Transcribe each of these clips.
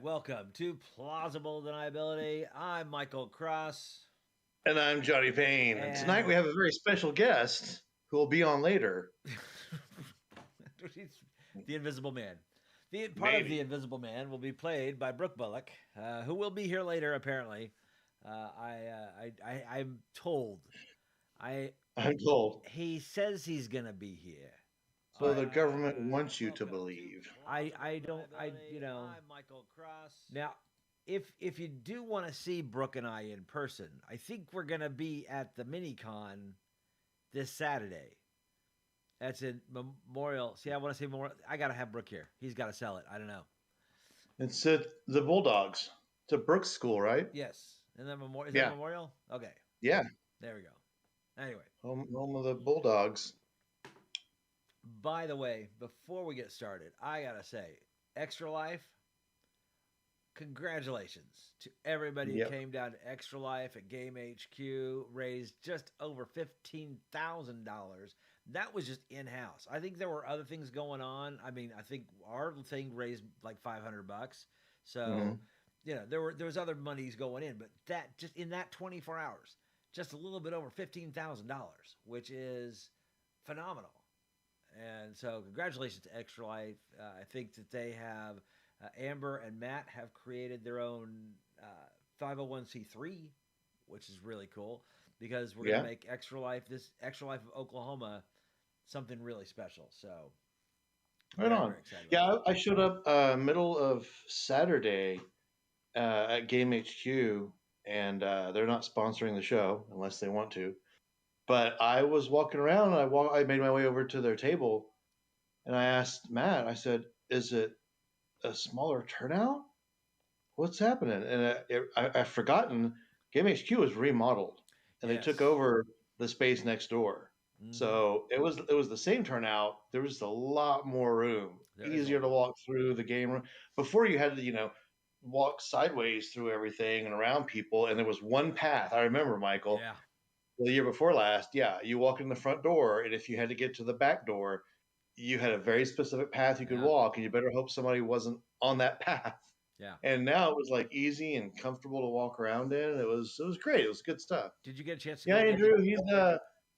welcome to Plausible Deniability. I'm Michael Cross. And I'm Johnny Payne. And tonight we have a very special guest who will be on later. The Invisible Man. Part of the Invisible Man will be played by Brooke Bullock, who will be here later. Apparently, I'm told. I'm told. He says he's gonna be here. So the government wants you to believe. I'm Michael Cross. Now, if you do want to see Brooke and I in person, I think we're gonna be at the MiniCon this Saturday. That's in Memorial. See, I want to say Memorial. I gotta have Brooke here. He's got to sell it. I don't know. It's at the Bulldogs. It's a Brooks school, right? Yes. And then Memorial. Is that Memorial? Okay. Yeah. There we go. Anyway. Home of the Bulldogs. By the way, before we get started, I gotta say, Extra Life, congratulations to everybody who came down to Extra Life at Game HQ, raised just over $15,000. That was just in-house. I think there were other things going on. I mean, I think our thing raised like $500. So, there was other monies going in, but that just in that 24 hours, just a little bit over $15,000, which is phenomenal. And so congratulations to Extra Life. I think that they have, Amber and Matt have created their own 501c3, which is really cool because we're going to make Extra Life of Oklahoma, something really special. So right on. Yeah, I showed up middle of Saturday at Game HQ, and they're not sponsoring the show unless they want to. But I was walking around, and I made my way over to their table, and I asked Matt, I said, is it a smaller turnout? What's happening? And I've forgotten, Game HQ was remodeled, and they took over the space next door. Mm-hmm. So it was the same turnout. There was a lot more room, easier to walk through the game room. Before you had to, walk sideways through everything and around people, and there was one path. I remember, Michael. Yeah. The year before last, you walk in the front door, and if you had to get to the back door, you had a very specific path you could walk, and you better hope somebody wasn't on that path. Yeah. And now it was like easy and comfortable to walk around in. And it was great. It was good stuff. Did you get a chance to? Yeah, Andrew. He's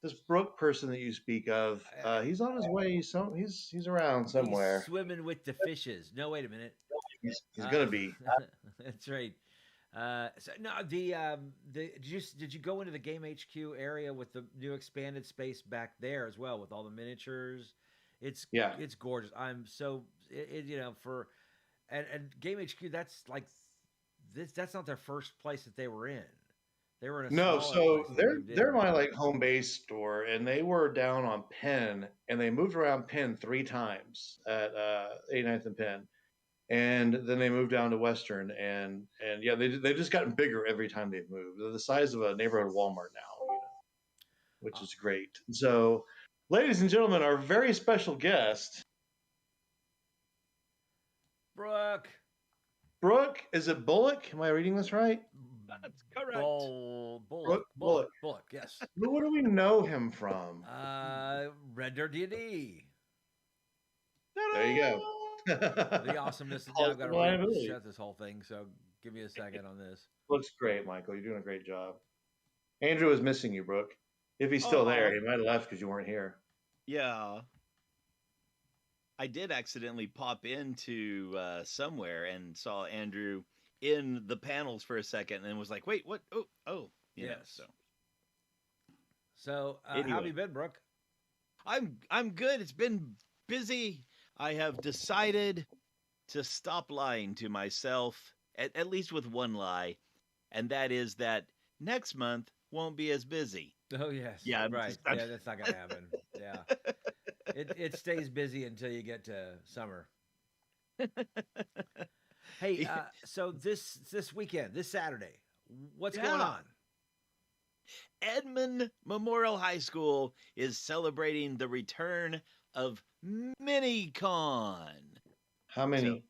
this Brooke person that you speak of. He's on his way. He's around somewhere. He's swimming with the fishes. No, wait a minute. He's gonna be. That's right. So no, did you go into the Game HQ area with the new expanded space back there as well with all the miniatures? It's gorgeous. I'm so and Game HQ, that's like this. That's not their first place that they were in. They were in a so they're my like home base store, and they were down on Penn, and they moved around Penn 3 times at 89th and Penn. And then they moved down to Western, and they've just gotten bigger every time they've moved. They're the size of a neighborhood Walmart now, which is great. So, ladies and gentlemen, our very special guest, Brooke. Brooke, is it Bullock? Am I reading this right? That's correct. Bullock, yes. Where do we know him from? Render D&D. There you go. The awesomeness. I've got to shut this whole thing, so give me a second on this. Looks great, Michael. You're doing a great job. Andrew is missing you, Brooke. If he's still there, he might have left because you weren't here. Yeah. I did accidentally pop into somewhere and saw Andrew in the panels for a second and was like, wait, what? Oh. Yes. So anyway. How have you been, Brooke? I'm good. It's been busy. I have decided to stop lying to myself, at least with one lie, and that is that next month won't be as busy. Oh, yes. Yeah, right. Yeah, that's not going to happen. Yeah. It stays busy until you get to summer. Hey, so this weekend, this Saturday, what's going on? Edmond Memorial High School is celebrating the return of MiniCon. How many?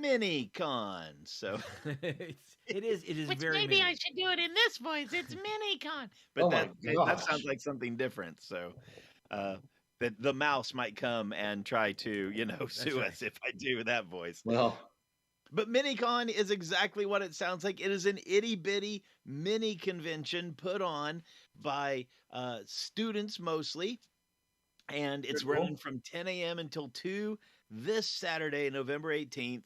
MiniCon. So it is Which very maybe mini. I should do it in this voice. It's MiniCon. But that sounds like something different. So that the mouse might come and try to, sue us if I do that voice. Well, But MiniCon is exactly what it sounds like. It is an itty-bitty mini convention put on by students mostly, and it's running from 10 a.m. until 2 this Saturday, November 18th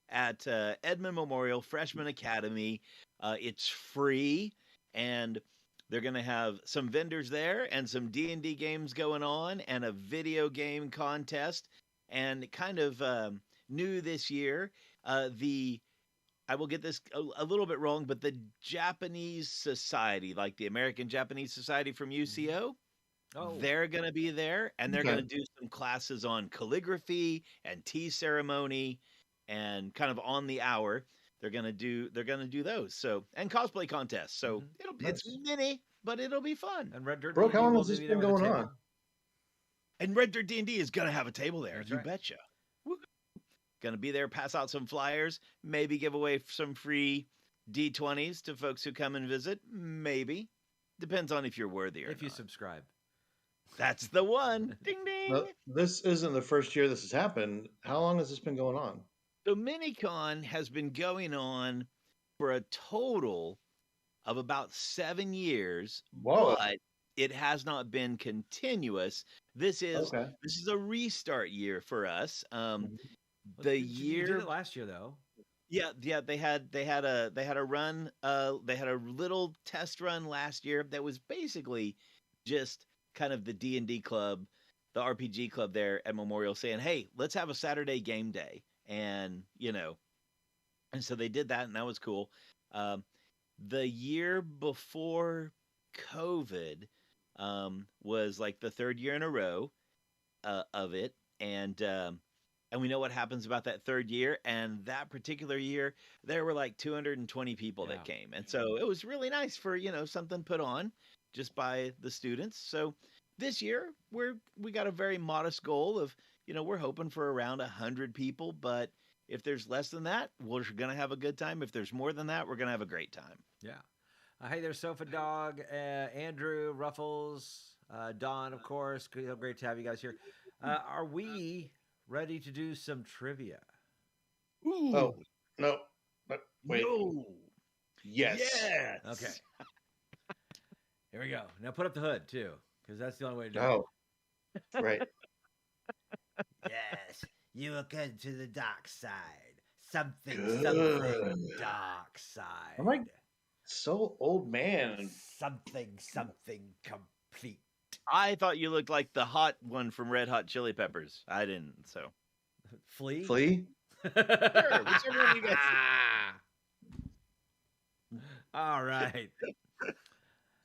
at Edmond Memorial Freshman Academy. It's free, and they're going to have some vendors there and some D&D games going on and a video game contest. And kind of new this year, I will get this a little bit wrong, but the Japanese Society, like the American Japanese Society from UCO, they're going to be there, and they're going to do some classes on calligraphy and tea ceremony, and kind of on the hour. They're going to do those. So, and cosplay contests. So it's mini, but it'll be fun. And Red Dirt Brooke, how long has this been going on? And Red Dirt D&D is going to have a table there. That's you right. betcha. Going to be there, pass out some flyers, maybe give away some free D20s to folks who come and visit. Maybe. Depends on if you're worthy or if you not. subscribe. That's the one. Ding, ding. Well, this isn't the first year this has happened. How long has this been going on? So MiniCon has been going on for a total of about 7 years, but it has not been continuous. This is a restart year for us. You did it last year though. Yeah, they had a run. They had a little test run last year that was basically just kind of the D&D club, the RPG club there at Memorial saying, "Hey, let's have a Saturday game day," and and so they did that, and that was cool. The year before COVID was like the third year in a row of it, and we know what happens about that third year. And that particular year, there were like 220 people that came. And so it was really nice for, something put on just by the students. So this year, we got a very modest goal of, we're hoping for around 100 people. But if there's less than that, we're going to have a good time. If there's more than that, we're going to have a great time. Yeah. Hey there, Sofa Dog, Andrew, Ruffles, Don, of course. Great to have you guys here. Are we ready to do some trivia? Ooh. Oh, no. Wait. No. Yes. Okay. Here we go. Now put up the hood, too, because that's the only way to do it. Oh, right. Yes. You look into the dark side. Something dark side. I'm like so old man. Something complete. I thought you looked like the hot one from Red Hot Chili Peppers. I didn't, so. Flea? Sure, whichever one you guys. All right.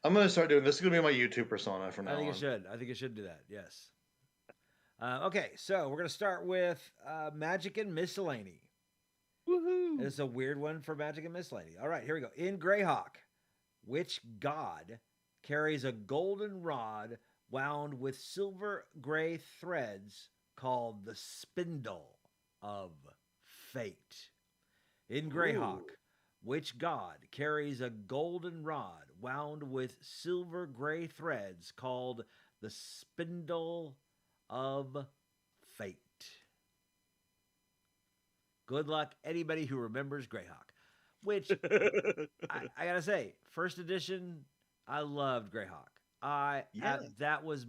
I'm going to start doing this. Is going to be my YouTube persona from now on. I think it should do that, yes. Okay, so we're going to start with Magic and Miscellany. Woohoo! It's a weird one for Magic and Miscellany. All right, here we go. In Greyhawk, which god carries a golden rod wound with silver gray threads called the Spindle of Fate? In Greyhawk, which god carries a golden rod wound with silver gray threads called the Spindle of Fate? Good luck, anybody who remembers Greyhawk. Which, I gotta say, first edition, I loved Greyhawk. That was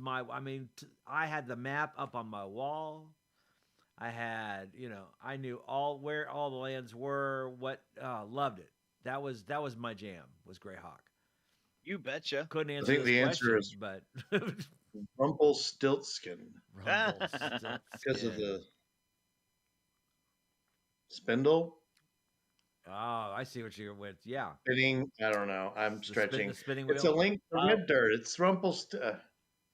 I had the map up on my wall. I had, I knew where all the lands were. Loved it. That was my jam. Was Greyhawk. You betcha. Couldn't answer. I think the answer is, but Rumpelstiltskin. Rumpelstiltskin. Because of the spindle. Oh, I see what you're with. Yeah. Spinning. I don't know. I'm stretching. The spinning wheel. It's a link to Red Dirt. It's Rumpelstiltskin.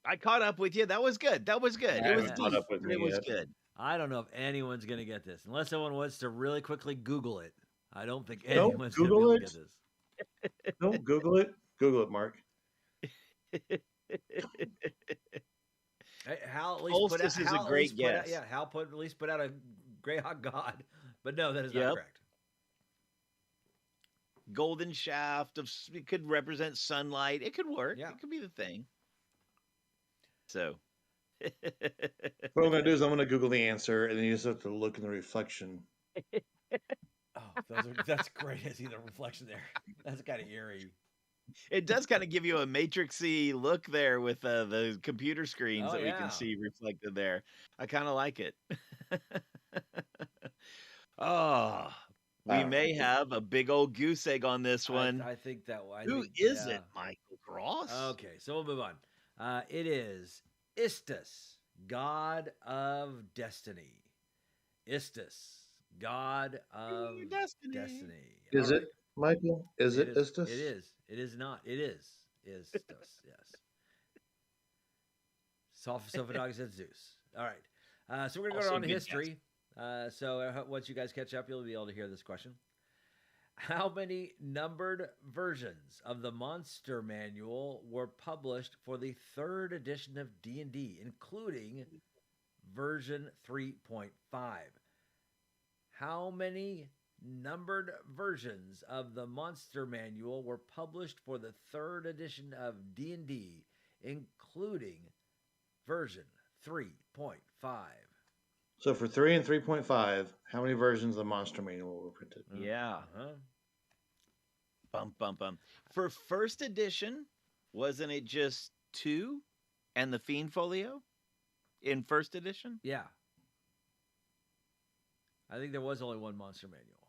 I caught up with you. That was good. It was caught up with me It was yet. good. I don't know if anyone's going to get this. Unless someone wants to really quickly Google it. I don't think anyone's going to be able to get this. Don't Google it. Google it, Mark. Hey, Hal at least Solstice is a great guess. Hal at least put out a Greyhawk god. But no, that is not correct. Golden shaft it could represent sunlight. It could work. Yeah. It could be the thing. So What I'm going to do is I'm going to Google the answer, and then you just have to look in the reflection. Oh, that's great. I see the reflection there. That's kind of eerie. It does kind of give you a matrixy look there with the computer screens that we can see reflected there. I kind of like it. Oh, we may have a big old goose egg on this one. I think that. Who is it, Michael Cross? Okay, so we'll move on. It is Istus, god of destiny. Istus, god of destiny. Is it, Michael? Is it Istus? It is. It is not. It is Istus. Yes. Sophocles said Zeus. All right. So we're going to go on to history. So once you guys catch up, you'll be able to hear this question. How many numbered versions of the Monster Manual were published for the 3rd edition of D&D, including version 3.5? How many numbered versions of the Monster Manual were published for the 3rd edition of D&D, including version 3.5? So for 3 and 3.5, how many versions of the Monster Manual were printed? Yeah. Bum, bum, bum. For 1st edition, wasn't it just 2 and the Fiend Folio in 1st edition? Yeah. I think there was only one Monster Manual,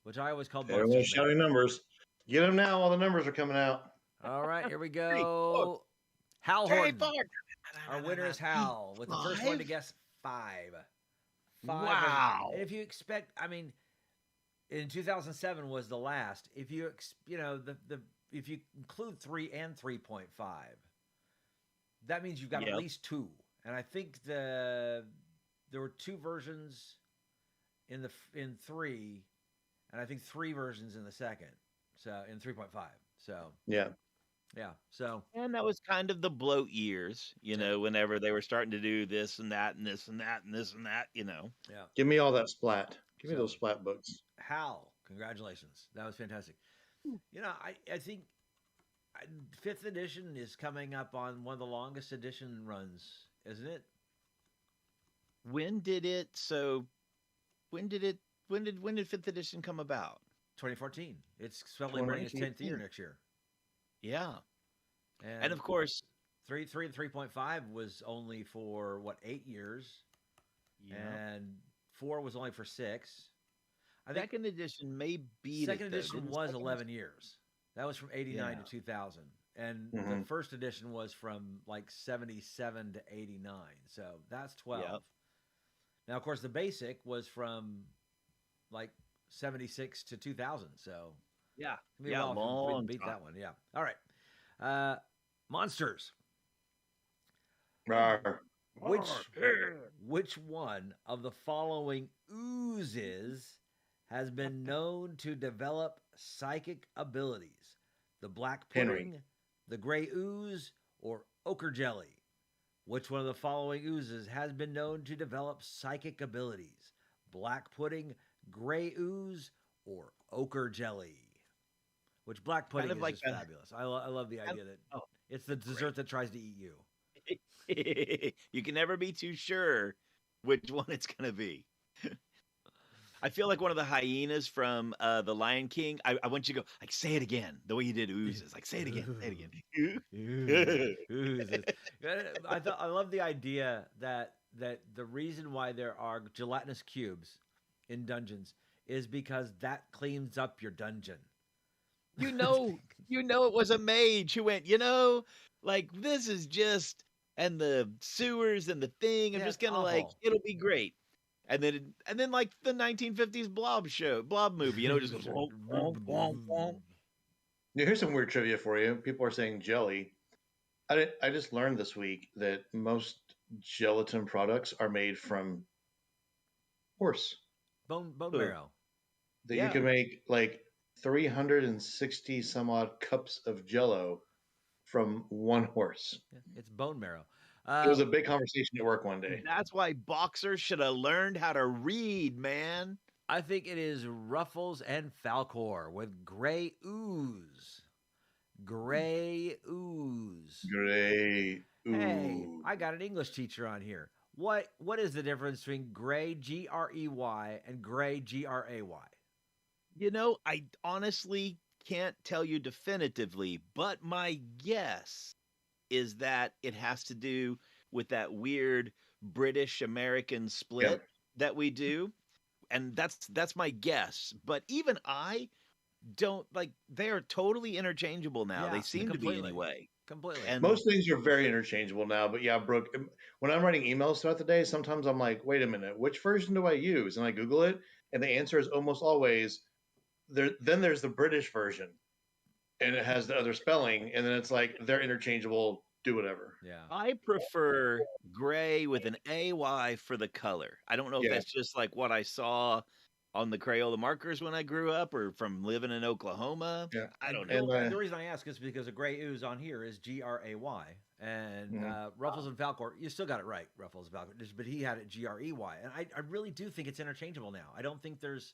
which I always called Monster Everyone's shouting numbers. Get them now. All the numbers are coming out. All right, here we go. Hal Horton. Our winner is Hal with the first one to guess 5. Wow. And if you expect, I mean, in 2007 was the last. If you, if you include 3 and 3.5, that means you've got at least 2. And I think there were 2 versions in 3, and I think 3 versions in the 2nd. So in 3.5. So yeah. So and that was kind of the bloat years, whenever they were starting to do this and that and this and that and this and that, Yeah. Give me all that splat. Give me those splat books. Hal, congratulations. That was fantastic. I think 5th edition is coming up on one of the longest edition runs, isn't it? When did 5th edition come about? 2014. It's celebrating its 10th year next year. Yeah. And of course, 3 and 3.5 was only for 8 years. Yeah. And 4 was only for 6. I think 2nd edition may be 2nd edition was 11 years. That was from 89 to 2000. And the 1st edition was from 77 to 89. So that's 12. Yep. Now, of course, the basic was from 76 to 2000. So long beat that one. Yeah. All right. Monsters. Rawr. Which one of the following oozes has been known to develop psychic abilities? The black pudding, the gray ooze, or ochre jelly? Which one of the following oozes has been known to develop psychic abilities? Black pudding, gray ooze, or ochre jelly? Which black pudding is just fabulous. I love the idea that it's the dessert that tries to eat you. You can never be too sure which one it's going to be. I feel like one of the hyenas from The Lion King. I want you to go, say it again. The way you did oozes. Say it again. Say it again. Oozes. I love the idea that the reason why there are gelatinous cubes in dungeons is because that cleans up your dungeon. It was a mage who went, this is just, and the sewers and the thing, I'm just gonna it'll be great. And then the 1950s blob movie, just goes womp, womp, womp, womp. Here's some weird trivia for you. People are saying jelly. I just learned this week that most gelatin products are made from horse bone marrow. That you can make 360 some odd cups of Jello from one horse. Yeah, it's bone marrow. It was a big conversation at work one day. That's why boxers should have learned how to read, man. I think it is Ruffles and Falcor with gray ooze. Gray ooze. Gray ooze. Hey, I got an English teacher on here. What is the difference between gray, Grey, and gray, Gray? I honestly can't tell you definitively, but my guess is that it has to do with that weird British American split that we do. And that's my guess. But even I don't they are totally interchangeable now. Yeah, they seem to be anyway. Completely. And most things are very interchangeable now. But yeah, Brooke, when I'm writing emails throughout the day, sometimes I'm like, wait a minute, which version do I use? And I Google it, and the answer is almost always there. Then there's the British version, and it has the other spelling, and then it's like they're interchangeable. Do whatever. Yeah. I prefer gray with an AY for the color. I don't know if that's just like what I saw on the Crayola markers when I grew up, or from living in Oklahoma. Yeah. I don't know. And the reason I ask is because a gray ooze on here is GRAY, and Ruffles and Falcor, you still got it right, Ruffles and Falcor, but he had it GREY, and I really do think it's interchangeable now. I don't think there's,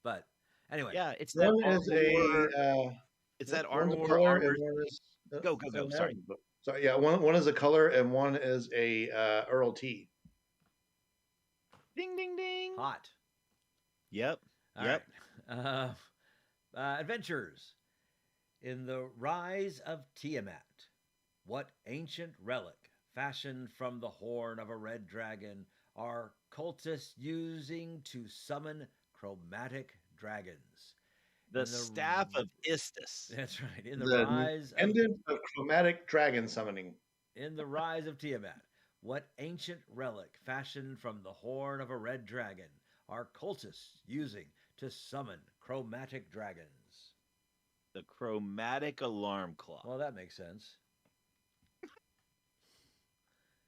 but anyway, yeah, it's one that is a it's that one's a armor. color and one is go. Sorry. So yeah, one is a color and one is a Earl T. Ding ding ding. Hot. Yep. All right. Adventures in the Rise of Tiamat. What ancient relic, fashioned from the horn of a red dragon, are cultists using to summon chromatic dragons? The staff of Istis. That's right. In the rise of chromatic dragon summoning. In the Rise of Tiamat. What ancient relic, fashioned from the horn of a red dragon, are cultists using to summon chromatic dragons? The chromatic alarm clock. Well, that makes sense.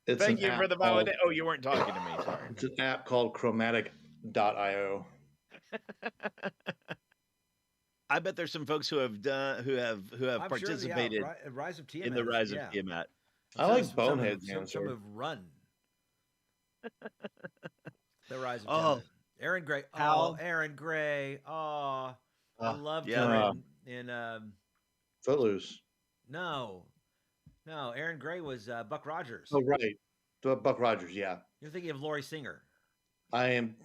Thank you for the validation. Oh, you weren't talking to me. Sorry. It's an app called chromatic.io. I bet there's some folks who have participated Rise of Tiamat, in the Rise of Tiamat. I like Bonehead's answer. Some have run. The Rise of Tiamat. Aaron Gray. Aaron Gray. I loved her in Footloose. No, Aaron Gray was Buck Rogers. Oh, right. Buck Rogers, yeah. You're thinking of Laurie Singer. I am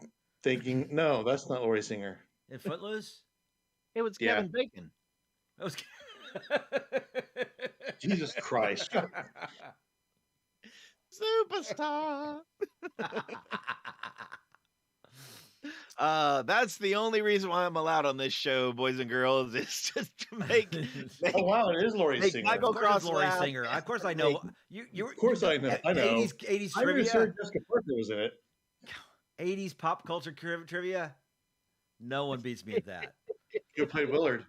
thinking, no, that's not Laurie Singer. In Footloose? It was Kevin Bacon. It was Jesus Christ. Superstar. That's the only reason why I'm allowed on this show, boys and girls, is just to make oh wow, it is Laurie Singer. Michael Cross Laurie Singer. Of course I know. Of course I know. 80s trivia. Jessica Parker was in it. 80s pop culture trivia. No one beats me at that. Who played Willard?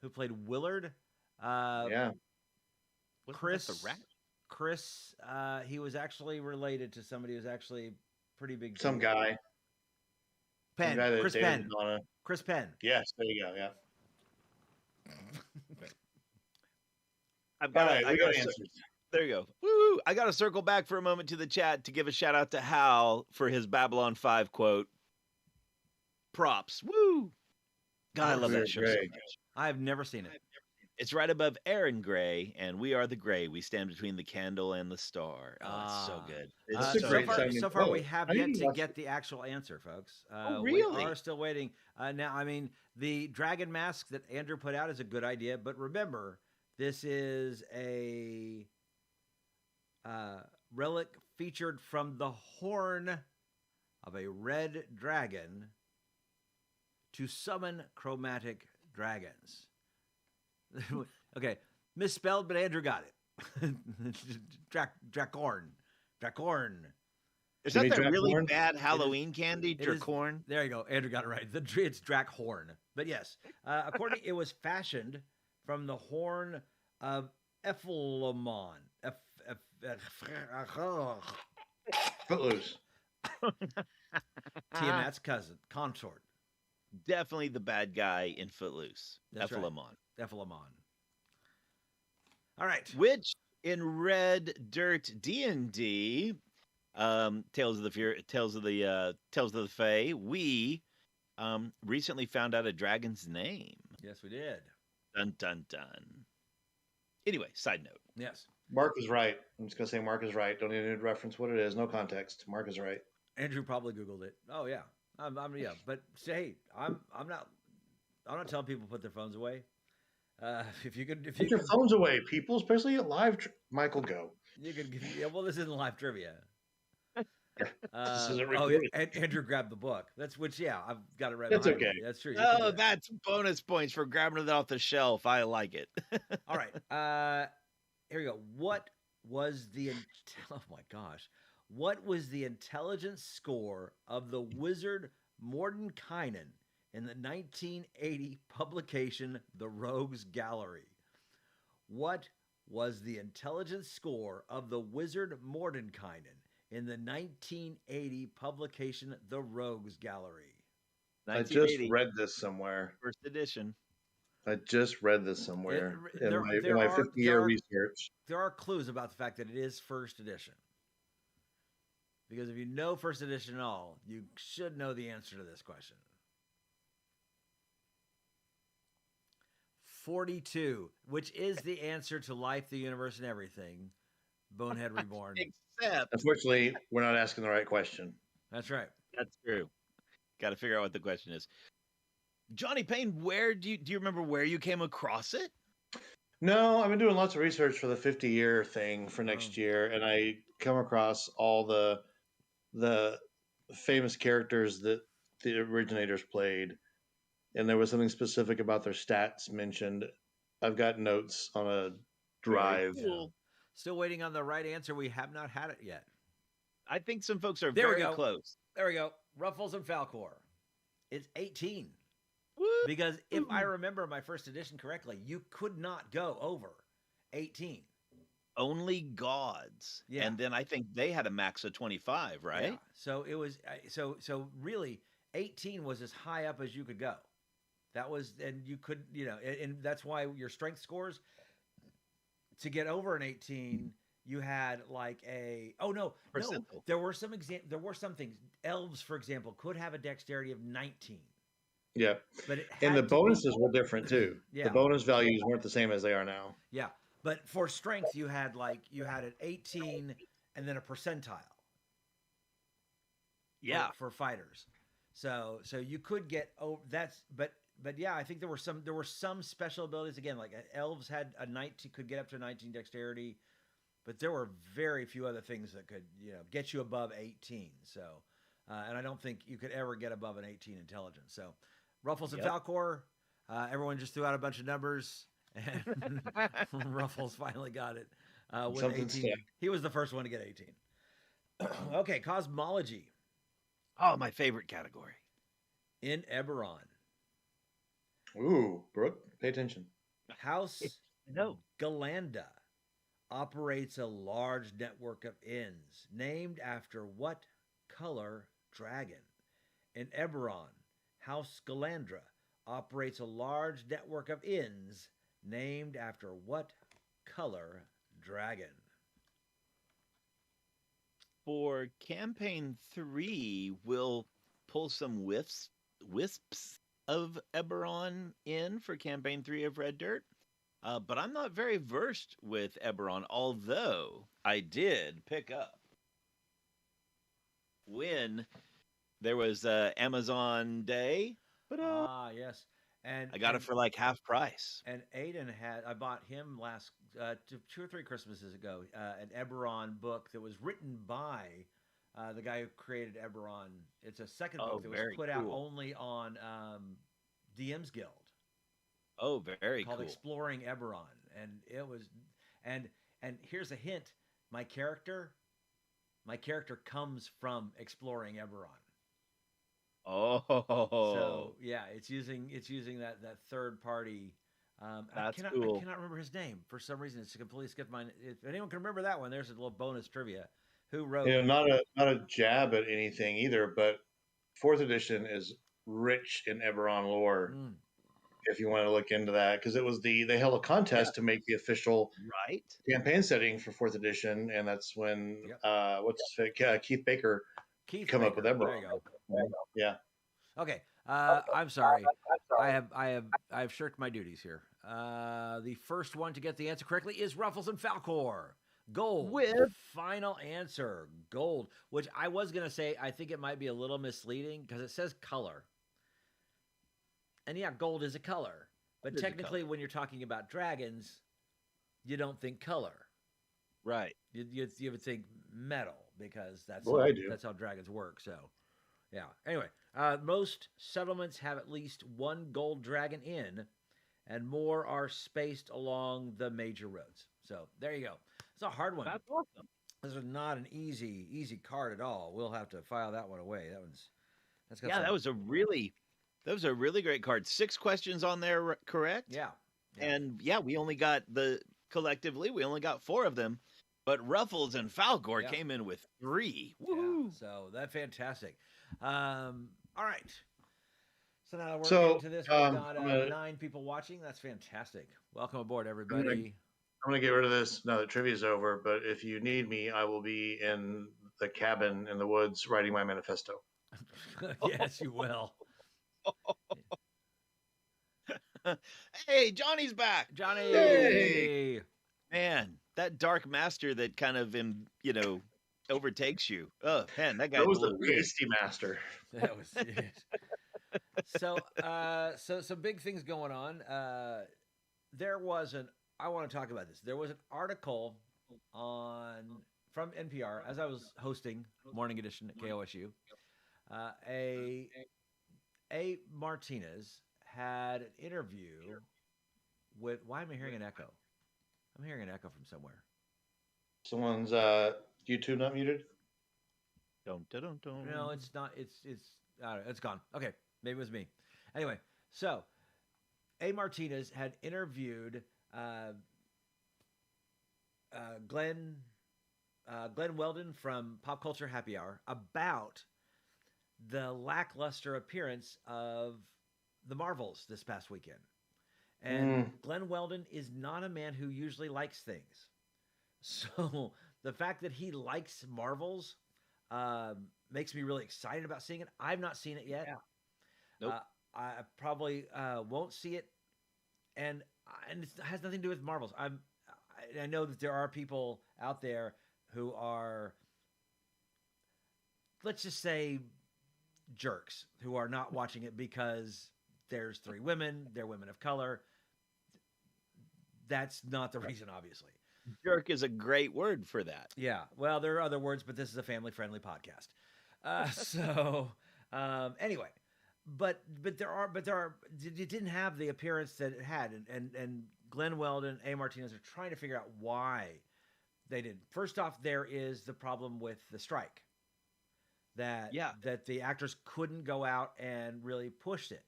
Who played Willard? Yeah. Chris. He was actually related to somebody who's actually pretty big. Some guy. Penn. Chris Penn. Chris Penn. Yes, there you go. Yeah. I got answers. There you go. Woo! I got to circle back for a moment to the chat to give a shout out to Hal for his Babylon 5 quote. Props. Woo! God, I love that show so much. I've never seen it. It's right above Aaron Gray, and we are the gray. We stand between the candle and the star. Oh, it's so good. So far, we have yet to get the actual answer, folks. Really? We are still waiting. Now, I mean, the dragon mask that Andrew put out is a good idea, but remember, this is a relic featured from the horn of a red dragon to summon chromatic dragons. Okay, misspelled, but Andrew got it. Dracorn. Is that the really bad Halloween candy, Dracorn? There you go. Andrew got it right. It's Drakhorn. But yes, according, it was fashioned from the horn of Ephilemon. Footloose. Tiamat's cousin, consort. Definitely the bad guy in Footloose. Ephilemon. Ephilemon. All right. Which in Red Dirt D&D, Tales of the Fae, we recently found out a dragon's name. Yes, we did. Dun dun dun. Anyway, side note. Yes. Mark is right. I'm just gonna say Mark is right. Don't even need to reference what it is. No context. Mark is right. Andrew probably Googled it. Oh yeah. Yeah, but say, I'm not telling people to put their phones away. If you Put your phones away, people, especially at live. Michael, go. You could give. Yeah, well, this isn't live trivia. This isn't oh yeah, and Andrew grabbed the book. That's which. Yeah, I've got it right. That's okay. Me. That's true. Oh, that's bonus points for grabbing it off the shelf. I like it. All right. Here we go. What was the? Oh my gosh. What was the intelligence score of the wizard Mordenkainen in the 1980 publication The Rogues Gallery? What was the intelligence score of the wizard Mordenkainen in the 1980 publication The Rogues Gallery? I just read this somewhere. First edition. I just read this somewhere in my 50-year research. There are clues about the fact that it is first edition. Because if you know first edition at all, you should know the answer to this question. 42, which is the answer to Life, the Universe, and Everything. Bonehead Reborn. Except, unfortunately, we're not asking the right question. That's right. That's true. Got to figure out what the question is. Johnny Payne, where do you remember where you came across it? No, I've been doing lots of research for the 50-year thing for next year, and I come across all the famous characters that the originators played, and there was something specific about their stats mentioned. I've got notes on a drive. Cool. Still waiting on the right answer. We have not had it yet. I think some folks are very close. There we go. Ruffles and Falcor. It's 18. Woo! Because if I remember my first edition correctly, you could not go over 18. Only gods. Yeah. And then I think they had a max of 25, right? Yeah. So it was so really 18 was as high up as you could go. That was, and you could, and that's why your strength scores to get over an 18, you had like there were some things. Elves, for example, could have a dexterity of 19. Yeah. But the bonuses were different too. Yeah. The bonus values weren't the same as they are now. Yeah. But for strength, you had an 18 and then a percentile. Yeah. For fighters. So you could get over but yeah, I think there were some special abilities again, like elves had a 19, could get up to 19 dexterity, but there were very few other things that could, get you above 18. So and I don't think you could ever get above an 18 intelligence. So Ruffles and Falcor, everyone just threw out a bunch of numbers, and Ruffles finally got it with 18. He was the first one to get 18. Okay, cosmology. Oh, my favorite category. In Eberron. Ooh, Brooke, pay attention. House Galanda operates a large network of inns named after what color dragon? In Eberron, House Galandra operates a large network of inns named after what color dragon? For campaign 3, we'll pull some wisps of Eberron in for campaign 3 of Red Dirt. But I'm not very versed with Eberron, although I did pick up when there was Amazon Day. Yes. And I got it for like half price. And Aiden I bought him last 2 or 3 Christmases ago, an Eberron book that was written by the guy who created Eberron. It's a second book that was put out only on DM's Guild. Oh, very called cool. Exploring Eberron. And it was, and here's a hint. My character comes from Exploring Eberron. Oh, so yeah, it's using that third party. That's cool. I cannot remember his name for some reason. It's completely skipped mine. If anyone can remember that one, there's a little bonus trivia. Who wrote? Not a jab at anything either, but 4th edition is rich in Eberron lore. If you want to look into that, because it was they held a contest to make the official campaign setting for 4th edition, and that's when Keith Baker come up with Eberron. There you go. Yeah. Okay. I'm sorry. I have shirked my duties here. The first one to get the answer correctly is Ruffles and Falcor. Gold. With Final answer. Gold. Which I was going to say, I think it might be a little misleading because it says color. And yeah, gold is a color. But technically, when you're talking about dragons, you don't think color. Right. You would think metal because that's how dragons work. So, yeah. Anyway, most settlements have at least one gold dragon in, and more are spaced along the major roads. So there you go. It's a hard one. That's awesome. This is not an easy card at all. We'll have to file that one away. That was a really great card. 6 questions on there, correct? Yeah. And we only got collectively 4 of them, but Ruffles and Falcor came in with 3. Woo! Yeah, so that's fantastic. All right. So now we're getting to this. We've got 9 people watching. That's fantastic. Welcome aboard, everybody. I'm going to get rid of this now that trivia's over, but if you need me, I will be in the cabin in the woods writing my manifesto. Yes, you will. Hey, Johnny's back. Johnny. Hey. Man, that dark master that kind of overtakes you. Oh, man, that guy was the pasty master. That was So some big things going on. I want to talk about this. There was an article from NPR as I was hosting Morning Edition at KOSU. A. Martinez had an interview with. Why am I hearing an echo? I'm hearing an echo from somewhere. Someone's YouTube not muted? No, it's not. It's gone. Okay, maybe it was me. Anyway, so A. Martinez had interviewed Glenn Weldon from Pop Culture Happy Hour about the lackluster appearance of the Marvels this past weekend. And Glenn Weldon is not a man who usually likes things. So the fact that he likes Marvels makes me really excited about seeing it. I've not seen it yet. Yeah. Nope. I probably won't see it. And it has nothing to do with Marvels. I know that there are people out there who are, let's just say, jerks who are not watching it because there's 3 women, they're women of color. That's not the reason, obviously. Jerk is a great word for that. Yeah. Well, there are other words, but this is a family-friendly podcast. Anyway, but there are. It didn't have the appearance that it had, and Glenn Weldon, A. Martinez are trying to figure out why they didn't. First off, there is the problem with the strike. That the actors couldn't go out and really push it.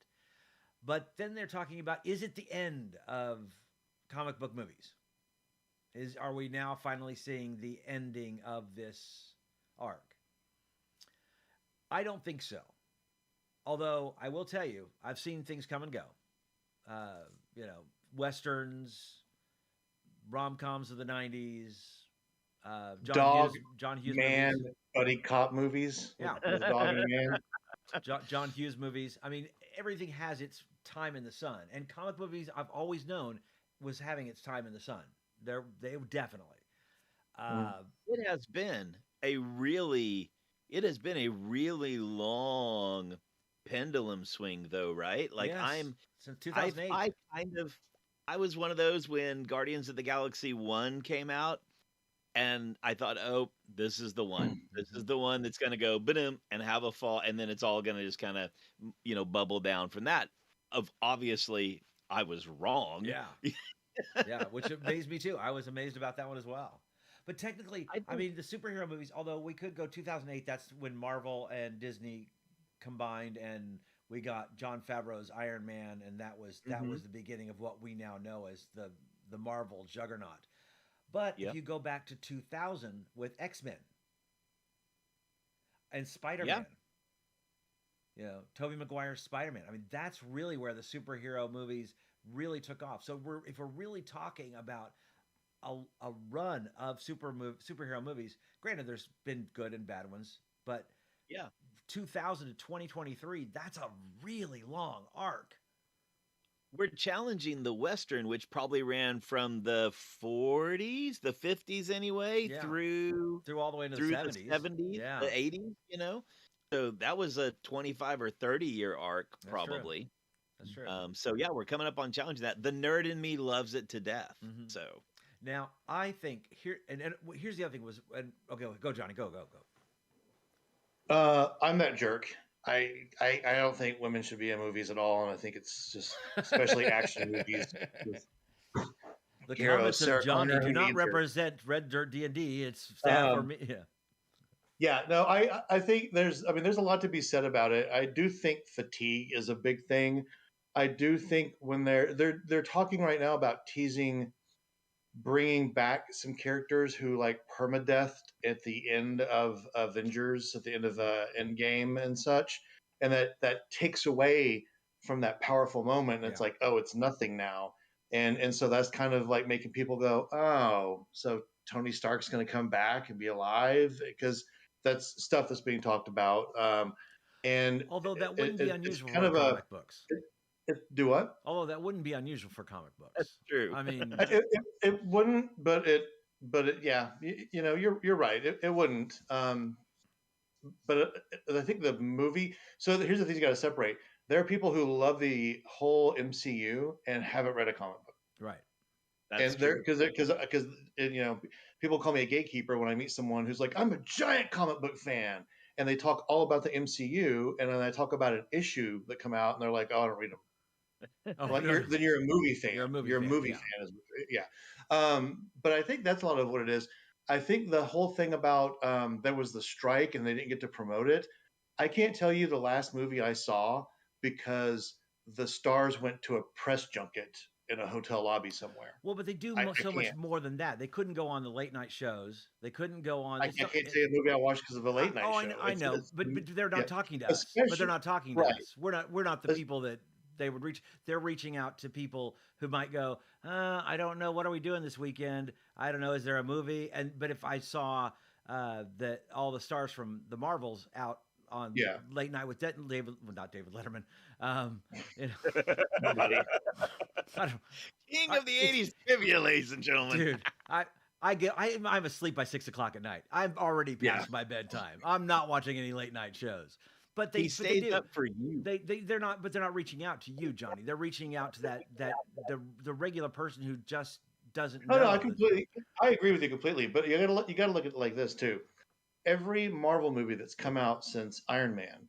But then they're talking about, is it the end of comic book movies? Are we now finally seeing the ending of this arc? I don't think so. Although I will tell you, I've seen things come and go. Westerns, rom-coms of the 90s, John Hughes man, movies. Buddy cop movies. Yeah. With dog and man. John Hughes movies. I mean, everything has its time in the sun. And comic movies, I've always known, was having its time in the sun. They definitely. It has been a really long pendulum swing, though, right? Like yes, since 2008. I was one of those when Guardians of the Galaxy 1 came out, and I thought, oh, this is the one. This is the one that's going to go ba-dum and have a fall, and then it's all going to just kind of, bubble down from that. Obviously, I was wrong. Yeah. Yeah, which amazed me too. I was amazed about that one as well. But technically, I mean, the superhero movies, although we could go 2008, that's when Marvel and Disney combined, and we got Jon Favreau's Iron Man, and that was the beginning of what we now know as the Marvel juggernaut. But if you go back to 2000 with X-Men and Spider-Man, Tobey Maguire's Spider-Man, I mean, that's really where the superhero movies really took off. So if we're really talking about a run of superhero movies, granted there's been good and bad ones, but 2000 to 2023, that's a really long arc. we're challenging the Western, which probably ran from the 40s, the 50s anyway, through all the way into the 70s, the 80s, So that was a 25 or 30-year arc, probably. That's true. So yeah, we're coming up on challenging that. The nerd in me loves it to death. Mm-hmm. So now I think and here's the other thing was, okay, go Johnny, go. I'm that jerk. I don't think women should be in movies at all, and I think it's just especially action movies. The comments of Johnny do not represent Red Dirt D&D. It's staff or me. Yeah, no, I think there's a lot to be said about it. I do think fatigue is a big thing. I do think when they're talking right now about bringing back some characters who like permadeathed at the end of Avengers, at the end of Endgame and such, and that takes away from that powerful moment. And it's like, oh, it's nothing now, and so that's kind of like making people go, oh, so Tony Stark's going to come back and be alive, because that's stuff that's being talked about. And although that wouldn't be unusual kind for comic books. Do what? Although that wouldn't be unusual for comic books. That's true. I mean, it wouldn't, but yeah, you're right. It wouldn't. But I think the movie. So here's the thing you got to separate. There are people who love the whole MCU and haven't read a comic book. Right. That's true. Because people call me a gatekeeper when I meet someone who's like, I'm a giant comic book fan, and they talk all about the MCU, and then I talk about an issue that come out, and they're like, oh, I don't read them. Then you're a movie fan. You're a movie fan. But I think that's a lot of what it is. I think the whole thing about there was the strike and they didn't get to promote it. I can't tell you the last movie I saw because the stars went to a press junket in a hotel lobby somewhere. Well, but they do so much more than that. They couldn't go on the late night shows. They couldn't go on. I can't say a movie I watched because of a late night show. I know, but they're not talking to us. But they're not talking to us. We're not the people that they would reach. They're reaching out to people who might go, I don't know, what are we doing this weekend? I don't know, is there a movie? But if I saw that all the stars from the Marvels out on late night with not David Letterman, King of the 80s trivia, ladies and gentlemen. Dude, I'm asleep by 6 o'clock at night. I'm already past my bedtime. I'm not watching any late night shows. But they stayed up for you. They're not reaching out to you, Johnny. They're reaching out to the regular person who just doesn't know. No, I agree with you completely. But you gotta look at it like this too. Every Marvel movie that's come out since Iron Man,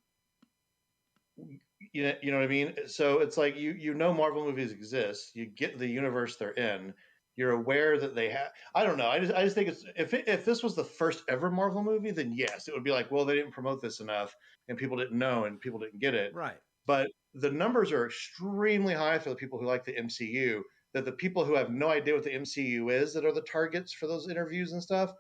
you know what I mean? So it's like Marvel movies exist. You get the universe they're in. You're aware that they have. I don't know. I just think it's if this was the first ever Marvel movie, then yes, it would be like, well, they didn't promote this enough, and people didn't know, and people didn't get it. Right. But the numbers are extremely high for the people who like the MCU. That the people who have no idea what the MCU is, that are the targets for those interviews and stuff,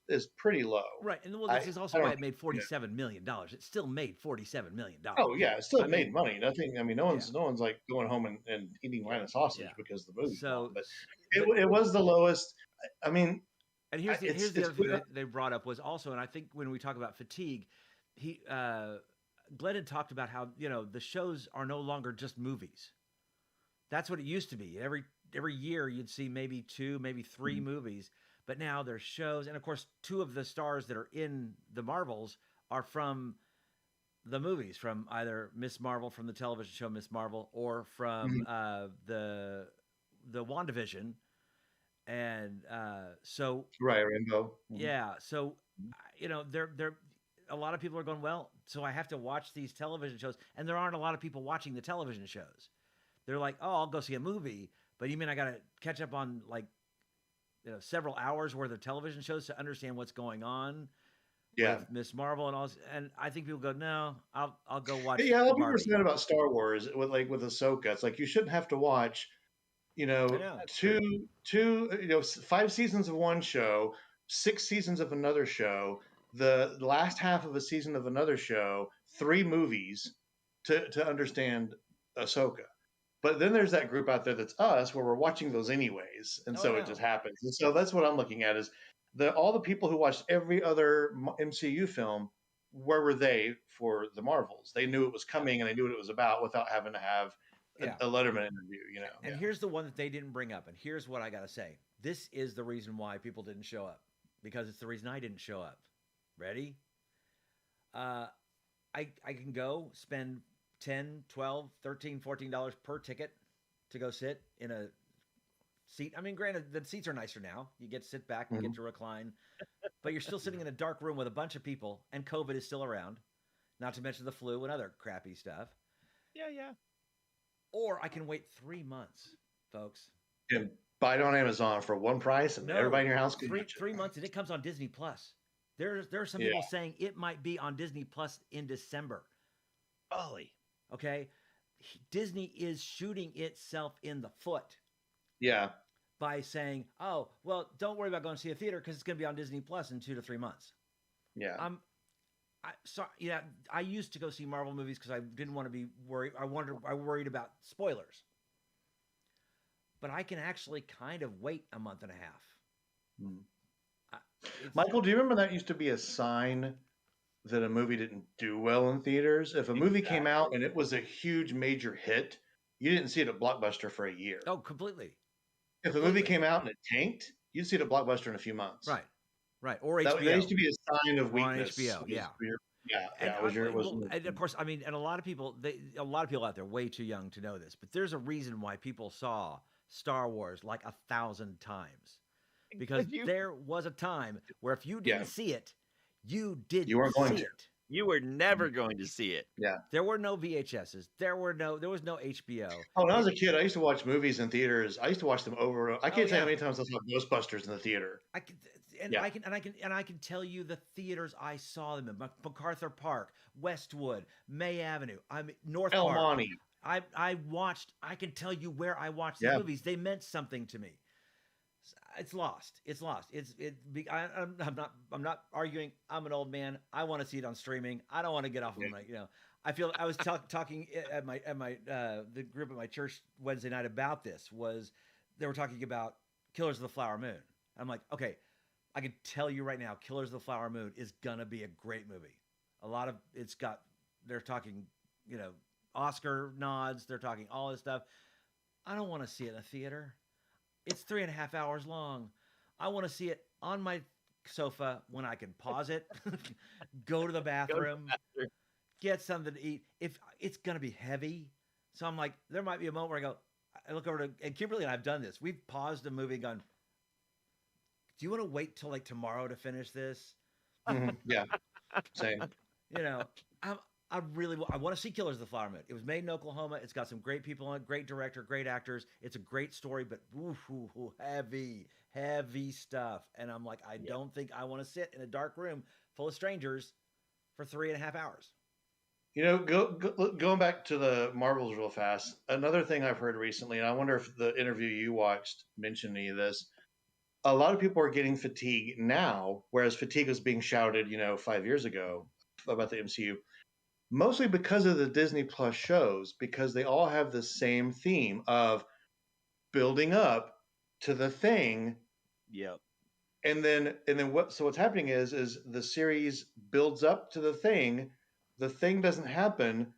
is pretty low. Right. And well, this is also why it made $47 million. It still made $47 million. Oh yeah, it still made money. Nothing. I mean, no one's like going home and eating line of sausage because of the movie. So, but it was the lowest. I mean, and here's the other thing that they brought up was also, and I think when we talk about fatigue, Glenn had talked about how the shows are no longer just movies. That's what it used to be. Every year you'd see maybe 2, maybe 3 movies, but now there's shows, and of course 2 of the stars that are in the Marvels are from the movies, from either Miss Marvel from the television show Miss Marvel, or from the WandaVision, and so Rainbow. Yeah, so they're a lot of people are going, well, so I have to watch these television shows, and there aren't a lot of people watching the television shows. They're like, oh, I'll go see a movie, but you mean I got to catch up on several hours worth of television shows to understand what's going on with Miss Marvel and all? And I think people go, no, I'll go watch. Yeah, a lot of people are saying about Star Wars with Ahsoka. It's like you shouldn't have to watch, 5 seasons of one show, 6 seasons of another show, the last half of a season of another show, 3 movies to understand Ahsoka. But then there's that group out there that's us, where we're watching those anyways, and it just happens. And so that's what I'm looking at is all the people who watched every other MCU film. Where were they for the Marvels? They knew it was coming and they knew what it was about without having to have a Letterman interview, you know. And here's the one that they didn't bring up, and here's what I got to say. This is the reason why people didn't show up, because it's the reason I didn't show up. Ready? I can go spend $10, $12, $13, $14 per ticket to go sit in a seat. I mean, granted, the seats are nicer now. You get to sit back and get to recline, but you're still sitting in a dark room with a bunch of people, and COVID is still around, not to mention the flu and other crappy stuff. Yeah. Or I can wait 3 months, folks. And buy it on Amazon for one price, and everybody in your house can watch it. 3 months, and it comes on Disney Plus. There are some people saying it might be on Disney Plus in December. Golly. Okay? Disney is shooting itself in the foot. Yeah. By saying, oh, well, don't worry about going to see a theater because it's going to be on Disney Plus in 2 to 3 months. Yeah. I used to go see Marvel movies because I didn't want to be worried. I worried about spoilers. But I can actually kind of wait a month and a half. Michael, do you remember that used to be a sign that a movie didn't do well in theaters? If a movie came out and it was a huge major hit, you didn't see it at Blockbuster for a year. Oh, completely. If a movie came out and it tanked, you'd see it at Blockbuster in a few months. Right. Or HBO. That used to be a sign of weakness. On HBO, yeah. And of course, I mean, and a lot of people out there way too young to know this, but there's a reason why people saw Star Wars like 1,000 times, because there was a time where if you didn't see it, you weren't going to. You were never going to see it. Yeah. There were no VHSs. There was no HBO. Oh, when I was a kid, I used to watch movies in theaters. I used to watch them over. I can't tell you how many times I saw Ghostbusters in the theater. I can tell you the theaters I saw them in: MacArthur Park, Westwood, May Avenue, North El Park. Monte. I can tell you where I watched the movies. They meant something to me. It's lost. I'm not arguing. I'm an old man. I want to see it on streaming. I don't want to get off of I feel I was talking at the group at my church Wednesday night about this. They were talking about Killers of the Flower Moon. I'm like, okay, I can tell you right now, Killers of the Flower Moon is gonna be a great movie. They're talking, Oscar nods. They're talking all this stuff. I don't want to see it in a theater. It's 3.5 hours long. I want to see it on my sofa when I can pause it, go to the bathroom, get something to eat. If it's going to be heavy. So I'm like, there might be a moment where I look over to, and Kimberly and I have done this. We've paused a movie and gone, do you want to wait till like tomorrow to finish this? Yeah. Same. I want to see Killers of the Flower Moon. It was made in Oklahoma. It's got some great people on it, great director, great actors. It's a great story, but heavy stuff. And I'm like, I don't think I want to sit in a dark room full of strangers for 3.5 hours. Going back to the Marvels real fast, another thing I've heard recently, and I wonder if the interview you watched mentioned any of this, a lot of people are getting fatigue now, whereas fatigue was being shouted, 5 years ago about the MCU. Mostly because of the Disney Plus shows, because they all have the same theme of building up to the thing. Yep. And then what's happening is the series builds up to the thing doesn't happen,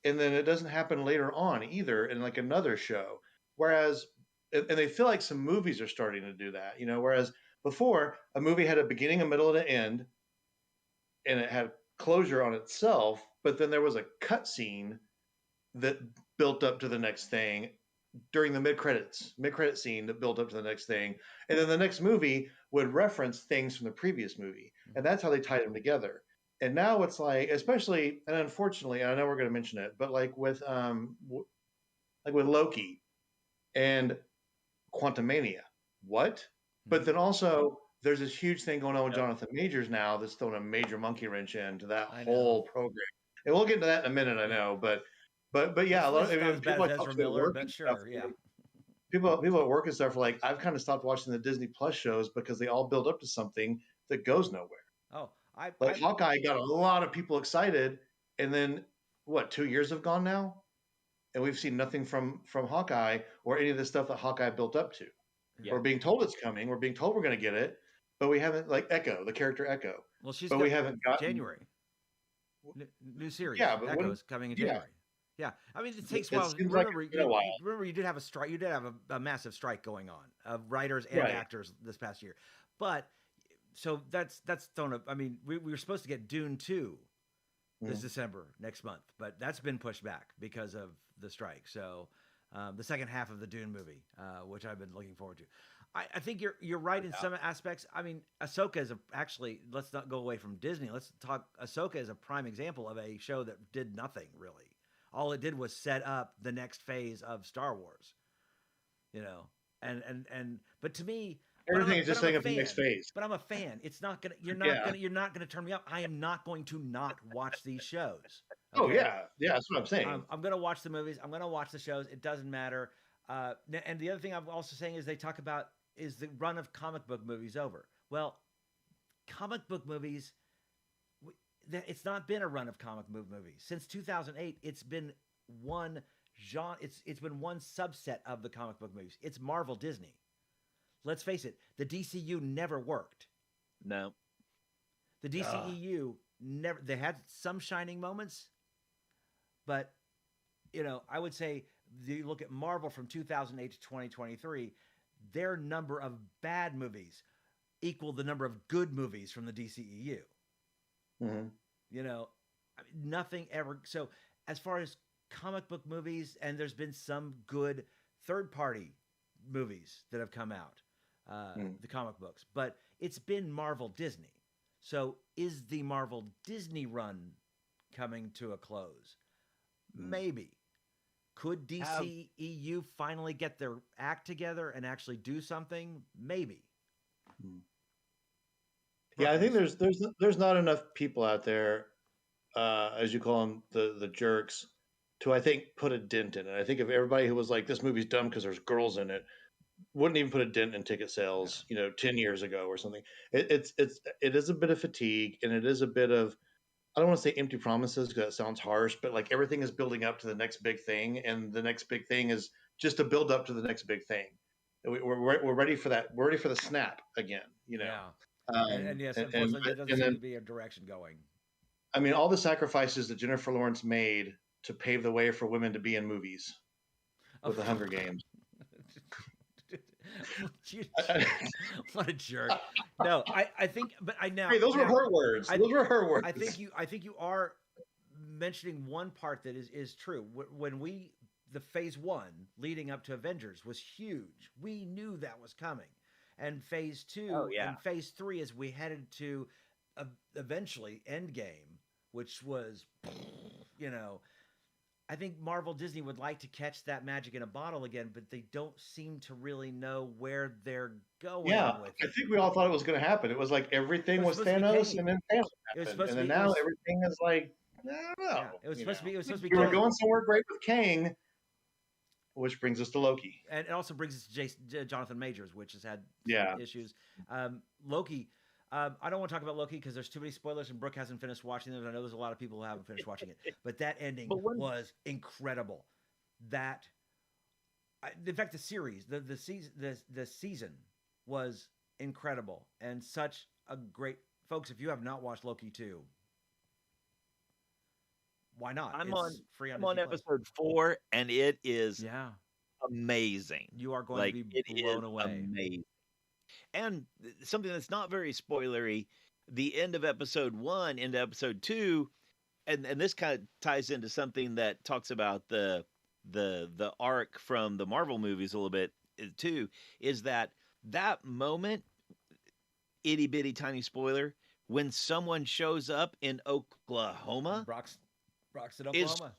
and then it doesn't happen later on either in like another show. Whereas, and they feel like some movies are starting to do that, whereas before a movie had a beginning, a middle, and an end, and it had closure on itself, but then there was a cut scene that built up to the next thing during the mid-credit scene that built up to the next thing, and then the next movie would reference things from the previous movie, and that's how they tied them together. And now it's like, especially, and unfortunately, I know we're going to mention it, but like with Loki and Quantumania, what? But then also there's this huge thing going on with Jonathan Majors now that's throwing a major monkey wrench into that whole program. And we'll get into that in a minute, I know, but yeah, a lot of people people at work and stuff are like, I've kind of stopped watching the Disney Plus shows because they all build up to something that goes nowhere. Hawkeye got a lot of people excited, and then 2 years have gone now, and we've seen nothing from Hawkeye or any of the stuff that Hawkeye built up to. Yeah. We're being told it's coming. We're being told we're going to get it, but we haven't, like Echo, the character Echo. Well, we haven't gotten January. New series. Yeah, but Echo's coming in January. Yeah, I mean, it takes It a while. seems like it's been a while. Remember, you did have a strike. You did have a massive strike going on of writers and Right. actors this past year. But so that's thrown up. I mean, we were supposed to get Dune 2 this December next month, but that's been pushed back because of the strike. So the second half of the Dune movie, which I've been looking forward to. I think you're right in some aspects. I mean, Ahsoka is actually, let's not go away from Disney. Let's talk. Ahsoka is a prime example of a show that did nothing really. All it did was set up the next phase of Star Wars, you know, but to me, everything is just setting up the next phase. But I'm a fan. It's not gonna. You're not gonna turn me up. I am not going to not watch these shows. Okay? Oh yeah, that's what I'm saying. I'm gonna watch the movies. I'm gonna watch the shows. It doesn't matter. And the other thing I'm also saying is they talk about is the run of comic book movies over. Well, comic book movies. It's not been a run of comic book movies since 2008. It's been one genre. It's been one subset of the comic book movies. It's Marvel Disney. Let's face it. The DCU never worked. No. The DCEU never. They had some shining moments, but I would say you look at Marvel from 2008 to 2023. Their number of bad movies equal the number of good movies from the DCEU. Mm-hmm. Nothing ever. So as far as comic book movies, and there's been some good third-party movies that have come out, the comic books, but it's been Marvel Disney. So is the Marvel Disney run coming to a close? Maybe. Could DCEU finally get their act together and actually do something? Maybe. Yeah, I think there's not enough people out there, as you call them, the jerks, to I think put a dent in it. I think if everybody who was like, this movie's dumb because there's girls in it, wouldn't even put a dent in ticket sales, 10 years ago or something. It is a bit of fatigue, and it is a bit of, I don't want to say empty promises because that sounds harsh, but like everything is building up to the next big thing, and the next big thing is just a build up to the next big thing. We're ready for that. We're ready for the snap again. Yeah. And yes, unfortunately, there doesn't seem to be a direction going. I mean, all the sacrifices that Jennifer Lawrence made to pave the way for women to be in movies with the Hunger Games. What a jerk! No, I think, but I now. Hey, those were her words. Those were her words. I think you are mentioning one part that is true. When the phase 1 leading up to Avengers was huge. We knew that was coming. And phase 2 and phase 3 as we headed to eventually Endgame, which was, I think Marvel Disney would like to catch that magic in a bottle again, but they don't seem to really know where they're going with it. I think we all thought it was going to happen. It was like everything was Thanos, and then Thanos happened. And then now everything is like, I don't know. Yeah, it was supposed to be. We were going somewhere great with Kang, which brings us to Loki. And it also brings us to Jonathan Majors, which has had some issues. Loki, I don't want to talk about Loki because there's too many spoilers, and Brooke hasn't finished watching them. I know there's a lot of people who haven't finished watching it. But that ending was incredible. In fact, the series, the season was incredible. And such a great... Folks, if you have not watched Loki 2, why not? I'm free on on episode 4, and it is amazing. You are going to be blown away. Amazing. And something that's not very spoilery, the end of episode 1 into episode 2, and this kind of ties into something that talks about the arc from the Marvel movies a little bit too, is that moment, itty bitty tiny spoiler, when someone shows up in Oklahoma, Brock's in Oklahoma,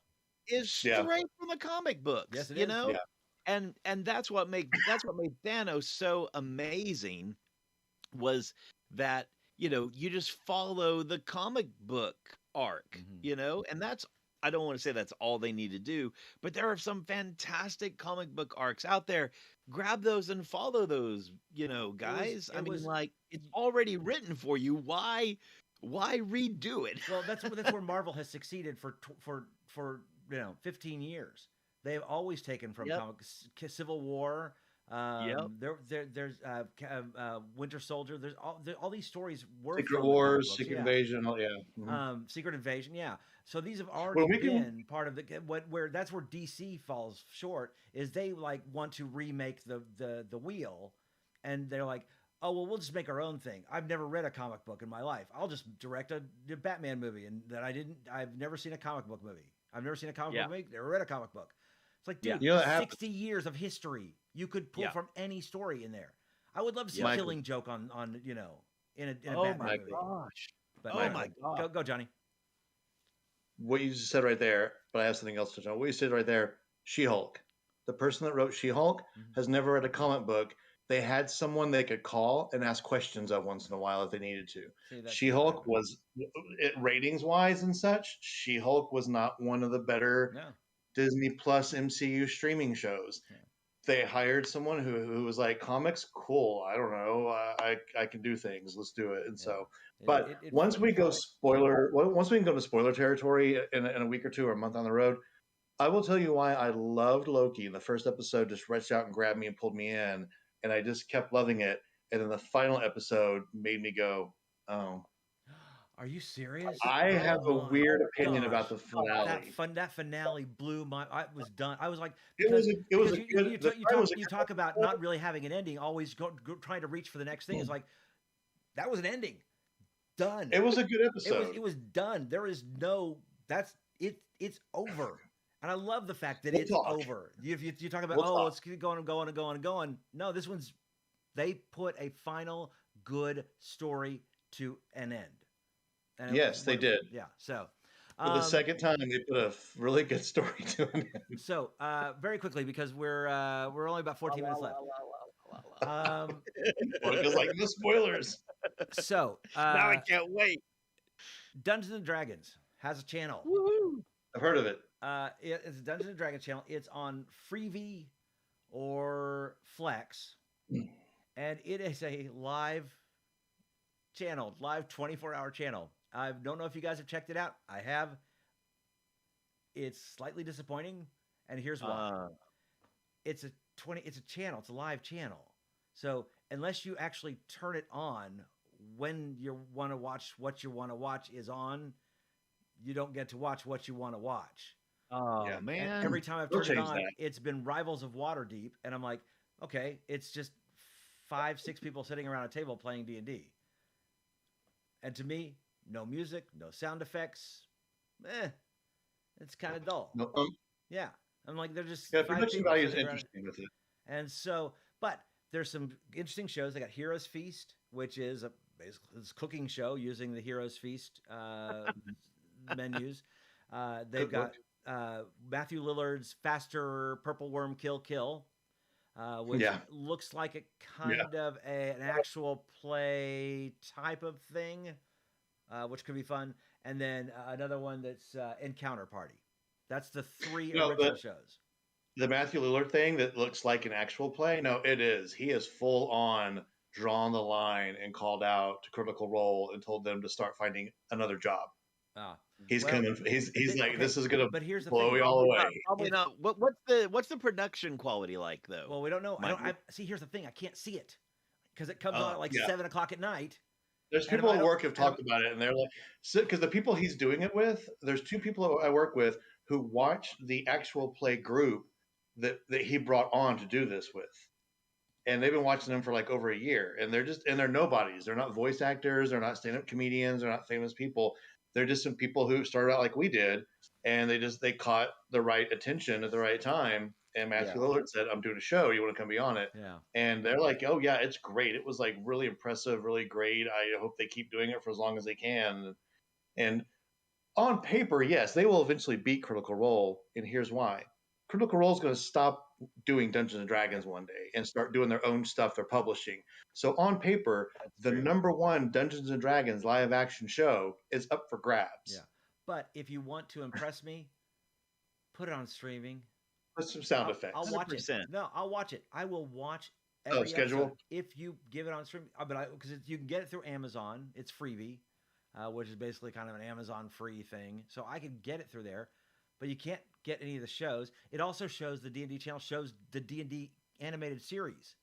is straight from the comic books. Yes, it is. Yeah. And that's what made Thanos so amazing, was that you just follow the comic book arc, and that's, I don't want to say that's all they need to do, but there are some fantastic comic book arcs out there. Grab those and follow those, guys. It's already written for you. Why redo it? Well, that's where Marvel has succeeded for 15 years. They have always taken from comics, Civil War, There's Winter Soldier. There's all these stories were Secret from Wars, Secret Invasion. Yeah. Mm-hmm. Secret Invasion. Yeah. So these have already been part of where that's where DC falls short is they like want to remake the wheel, and they're like, oh well, we'll just make our own thing. I've never read a comic book in my life. I'll just direct a Batman movie, and I've never seen a comic book movie. I've never seen a comic book movie. Never read a comic book. It's like, dude, 60 years of history you could pull from any story in there. I would love to see a Killing Joke on in a Batman movie. Gosh. But my god. Go Johnny. What you just said right there, but I have something else to know. What you said right there, She-Hulk. The person that wrote She-Hulk has never read a comic book. They had someone they could call and ask questions of once in a while if they needed to. She-Hulk was, ratings-wise and such, She-Hulk was not one of the better Disney Plus MCU streaming shows. Yeah. They hired someone who was like, comics, cool. I don't know. I can do things. Let's do it. And so, but once we can go to spoiler territory in a week or two or a month on the road, I will tell you why I loved Loki. The first episode just reached out and grabbed me and pulled me in, and I just kept loving it. And then the final episode made me go, oh. Are you serious? I have a weird opinion about the finale. That finale blew my. I was done. I was like, you talk about not really having an ending, always trying to reach for the next thing. It's like that was an ending, done. It was a good episode. It was done. There is no. That's it. It's over. And I love the fact that it's over. You talk about let's keep going and going and going and going. No, this one's. They put a final good story to an end. And yes, they did. Yeah. So, for the second time, they put a really good story to it. So, very quickly, because we're only about 14 minutes left. Because like no spoilers. So now I can't wait. Dungeons and Dragons has a channel. Woohoo! I've heard of it. It's a Dungeons and Dragons channel. It's on FreeVee or Plex, and it is a live channel, live 24-hour channel. I don't know if you guys have checked it out. I have. It's slightly disappointing, and here's why. It's a channel. It's a live channel. So unless you actually turn it on when you want to watch what you want to watch is on, you don't get to watch what you want to watch. Oh man! And every time I've turned it on, it's been Rivals of Waterdeep, and I'm like, okay, it's just 5-6 people sitting around a table playing D&D. And to me, no music, no sound effects. It's kind of dull. Yeah. I'm like, they're just. Yeah, production value is interesting with it. And so, but there's some interesting shows. They got Heroes Feast, which is basically this cooking show using the Heroes Feast menus. They've got Matthew Lillard's Faster Purple Worm Kill, which looks like a kind of an actual play type of thing, which could be fun. And then another one that's Encounter Party. That's the 3 original shows. The Matthew Lillard thing that looks like an actual play? No, it is. He is full on drawn the line and called out to Critical Role and told them to start finding another job. He's coming. He's like, okay, this is gonna blow you all away. Probably not. What's the production quality like though? Well, we don't know. I see. Here's the thing. I can't see it because it comes on at like 7 o'clock at night. There's people at work who've talked about it, and they're like, because the people he's doing it with, there's 2 people I work with who watched the actual play group that he brought on to do this with, and they've been watching them for like over a year, and they're nobodies. They're not voice actors. They're not stand-up comedians. They're not famous people. They're just some people who started out like we did, and they caught the right attention at the right time. And Matthew Lillard said, "I'm doing a show. You want to come be on it?" Yeah. And they're like, "Oh yeah, it's great. It was like really impressive, really great. I hope they keep doing it for as long as they can." And on paper, yes, they will eventually beat Critical Role. And here's why: Critical Role is going to stop doing Dungeons and Dragons one day and start doing their own stuff they're publishing. So on paper, the #1 Dungeons and Dragons live action show is up for grabs. Yeah. But if you want to impress me, put it on streaming. Put some sound effects. I'll watch 100%. It. No, I'll watch it. I will watch every schedule if you give it on streaming. But because you can get it through Amazon, it's FreeVee, which is basically kind of an Amazon free thing. So I can get it through there, but you can't get any of the shows. It also shows the D&D channel shows the D&D animated series.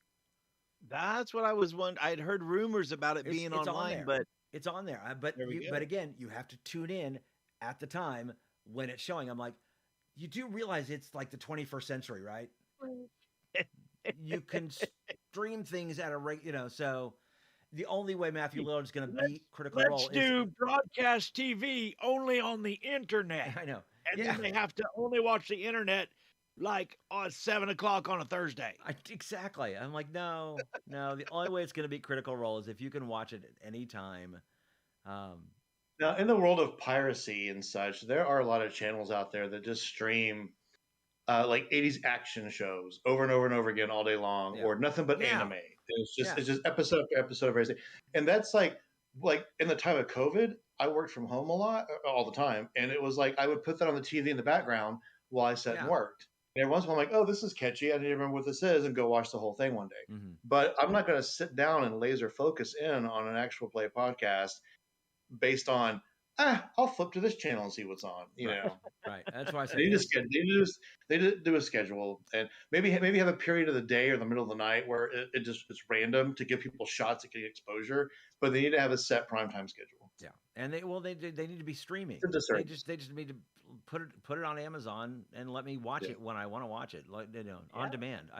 That's what I was wondering. I'd heard rumors about it being it's online, on but it's on there. But again, you have to tune in at the time when it's showing. I'm like, you do realize it's like the 21st century, right? You can stream things at a rate, so the only way Matthew Lillard's going to beat Critical Role is... Let's do broadcast TV only on the internet. I know. And then they have to only watch the internet like on 7 o'clock on a Thursday. Exactly. I'm like, no. The only way it's going to be Critical Role is if you can watch it at any time. Now, in the world of piracy and such, there are a lot of channels out there that just stream like 80s action shows over and over and over again all day long, or nothing but anime. It's just episode after episode of everything. And that's like in the time of COVID, I worked from home a lot, all the time. And it was like I would put that on the TV in the background while I sat and worked. And every once in a while, I'm like, oh, this is catchy. I need to remember what this is and go watch the whole thing one day. Mm-hmm. But I'm not going to sit down and laser focus in on an actual play podcast based on, I'll flip to this channel and see what's on, you know. Right. That's why I said they do a schedule, and maybe have a period of the day or the middle of the night where it's random to give people shots at getting exposure, but they need to have a set primetime schedule. Yeah. And they need to be streaming. They just need to put it on Amazon and let me watch it when I want to watch it, like, on demand.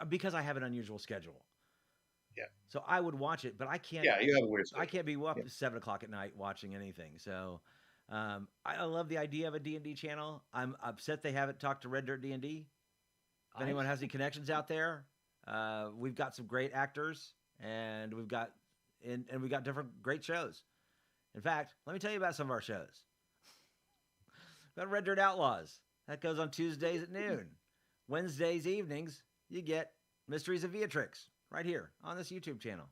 Because I have an unusual schedule. Yeah. So I would watch it, but I can't. Yeah, you have a weird schedule. I can't be up at 7 o'clock at night watching anything. So I love the idea of a D&D channel. I'm upset they haven't talked to Red Dirt D&D. If anyone has any connections out there, we've got some great actors, and we've got different great shows. In fact, let me tell you about some of our shows. We've got Red Dirt Outlaws. That goes on Tuesdays at noon. Wednesdays evenings, you get Mysteries of Beatrix. Right here on this YouTube channel.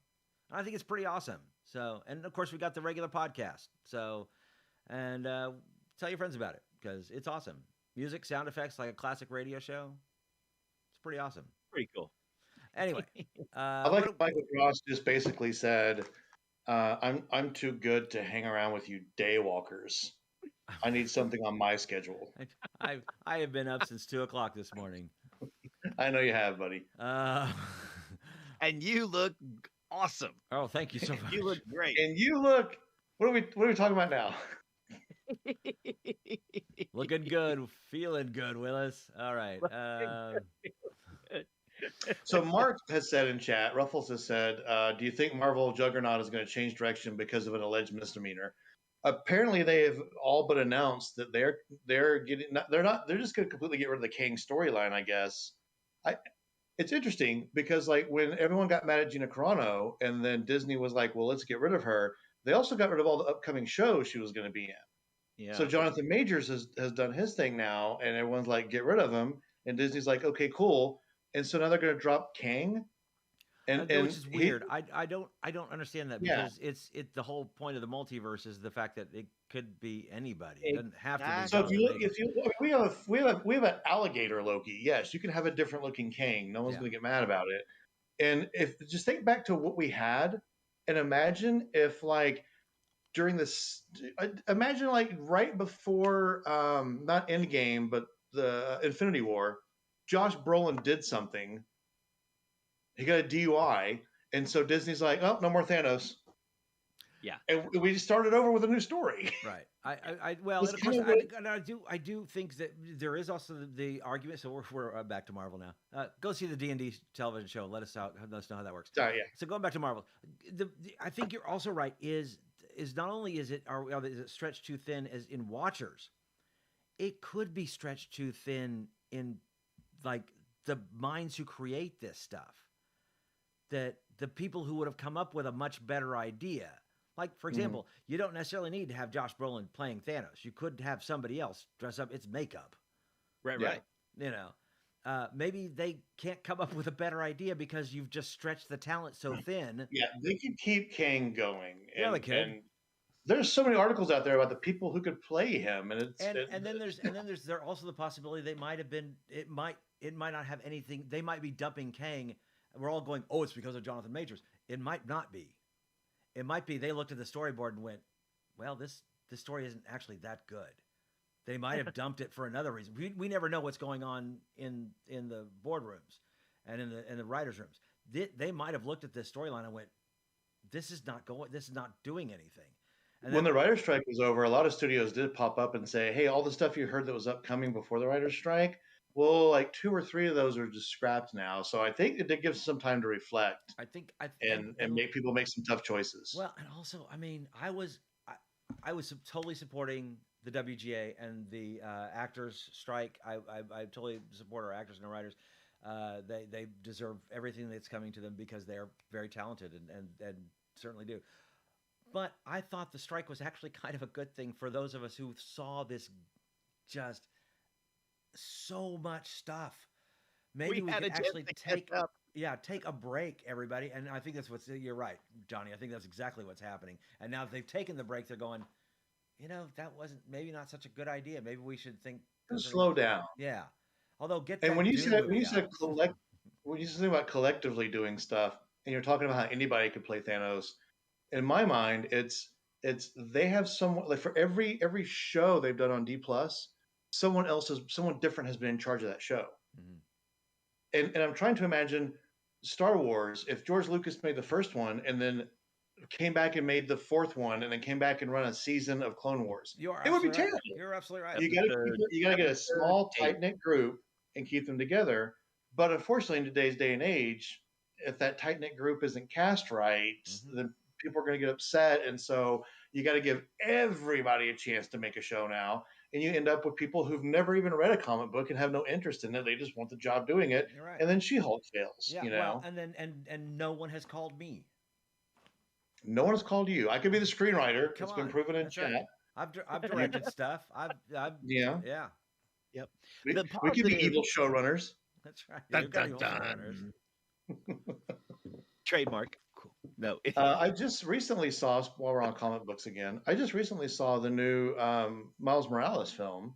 I think it's pretty awesome. So, and of course we got the regular podcast. So, and tell your friends about it because it's awesome. Music, sound effects, like a classic radio show. It's pretty awesome. Pretty cool. Anyway, I like Michael Ross just basically said, "I'm too good to hang around with you daywalkers. I need something on my schedule." I have been up since 2 o'clock this morning. I know you have, buddy. And you look awesome. Oh, thank you so much. You look great. And you look. What are we talking about now? Looking good, feeling good, Willis. All right. So Mark has said in chat, Ruffles has said, do you think Marvel Juggernaut is going to change direction because of an alleged misdemeanor? Apparently, they have all but announced that they're just going to completely get rid of the Kang storyline, I guess. It's interesting because, like, when everyone got mad at Gina Carano and then Disney was like, well, let's get rid of her, they also got rid of all the upcoming shows she was going to be in. Yeah. So Jonathan Majors has done his thing now, and everyone's like, get rid of him. And Disney's like, okay, cool. And so now they're going to drop Kang. And which is weird. I don't understand that because it's the whole point of the multiverse is the fact that it could be anybody. It doesn't have to be. So we have an alligator Loki. Yes, you can have a different looking Kang. No one's going to get mad about it. And if just think back to what we had, and imagine if like during this, imagine like right before not Endgame but the Infinity War, Josh Brolin did something. He got a DUI, and so Disney's like, "Oh, no more Thanos." Yeah, and we just started over with a new story. Right. I do think that there is also the argument. So we're back to Marvel now. Go see the D&D television show. Let us know how that works. Yeah. So going back to Marvel, I think you're also right. Is not only is it stretched too thin as in watchers, it could be stretched too thin in like the minds who create this stuff. That the people who would have come up with a much better idea, like for example, you don't necessarily need to have Josh Brolin playing Thanos. You could have somebody else dress up. It's makeup, right. You know, maybe they can't come up with a better idea because you've just stretched the talent so thin. Yeah, they could keep Kang going. They could. And there's so many articles out there about the people who could play him, and then there's also the possibility they might have been. It might not have anything. They might be dumping Kang. We're all going, oh, it's because of Jonathan Majors. It might not be. It might be they looked at the storyboard and went, well, this story isn't actually that good. They might have dumped it for another reason. We never know what's going on in the boardrooms and in the writers' rooms. They might have looked at this storyline and went, "This is not doing anything." And when the writer's strike was over, a lot of studios did pop up and say, "Hey, all the stuff you heard that was upcoming before the writer's strike, well, like 2 or 3 of those are just scrapped now." So I think it did give some time to reflect. And make people make some tough choices. Well, and also, I mean, I was totally supporting the WGA and the actors' strike. I totally support our actors and our writers. They deserve everything that's coming to them because they are very talented and certainly do. But I thought the strike was actually kind of a good thing for those of us who saw this just so much stuff. Maybe we could actually take a break, everybody. And I think you're right, Johnny. I think that's exactly what's happening. And now that they've taken the break, they're going, that wasn't maybe not such a good idea. Maybe we should think slow down. Yeah. Although when you say about collectively doing stuff, and you're talking about how anybody could play Thanos, in my mind, it's they have someone like for every show they've done on D+, someone different has been in charge of that show. Mm-hmm. And I'm trying to imagine Star Wars, if George Lucas made the first one and then came back and made the 4th one and then came back and run a season of Clone Wars. It would be terrible. You're absolutely right. You got to get a small, tight-knit group and keep them together. But unfortunately, in today's day and age, if that tight-knit group isn't cast right, then people are going to get upset. And so you got to give everybody a chance to make a show now. And you end up with people who've never even read a comic book and have no interest in it. They just want the job doing it. Right. And then She-Hulk fails. Yeah, well, and then and no one has called me. No one has called you. I could be the screenwriter. It's been proven in chat. Right. I've directed stuff. Yeah. Yep. We could be evil showrunners. That's right. Dun, dun, dun. Trademark. Cool. No. I just recently saw, while we're on comic books again, the new Miles Morales film.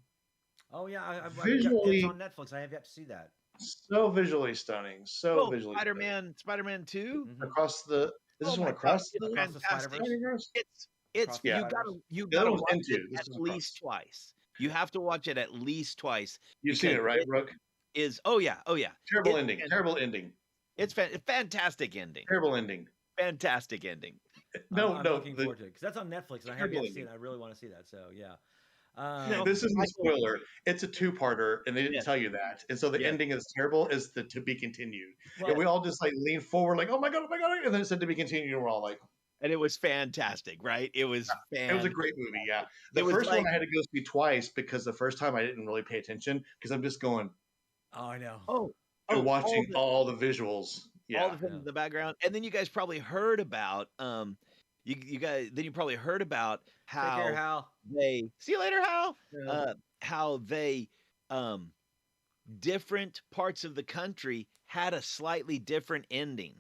Oh yeah, visually, it's on Netflix. I have yet to see that. So visually stunning. Visually. Spider-Man 2 across the. This is one across the Spider-Verse. It's you gotta watch it at least twice. You have to watch it at least twice. You've seen it, right, Brooke? Oh yeah. Terrible ending. It's fantastic ending. Terrible ending. Fantastic ending. I'm looking forward to it because that's on Netflix and I haven't yet seen it. I really want to see that. So yeah. This isn't a spoiler. It's a 2-parter, and they didn't tell you that. And so the ending is terrible. Is the to be continued. Well, and we all just like lean forward, like, oh my god, and then it said to be continued, and we're all like, and it was fantastic, right? It was. It was a great movie. Yeah, the first one I had to go see twice because the first time I didn't really pay attention because I'm just going. Oh, I know. You're watching all the visuals. Yeah, all the things in the background, and then you guys probably heard about you probably heard about how Take care, Hal. They see you later, Hal. How they different parts of the country had a slightly different ending,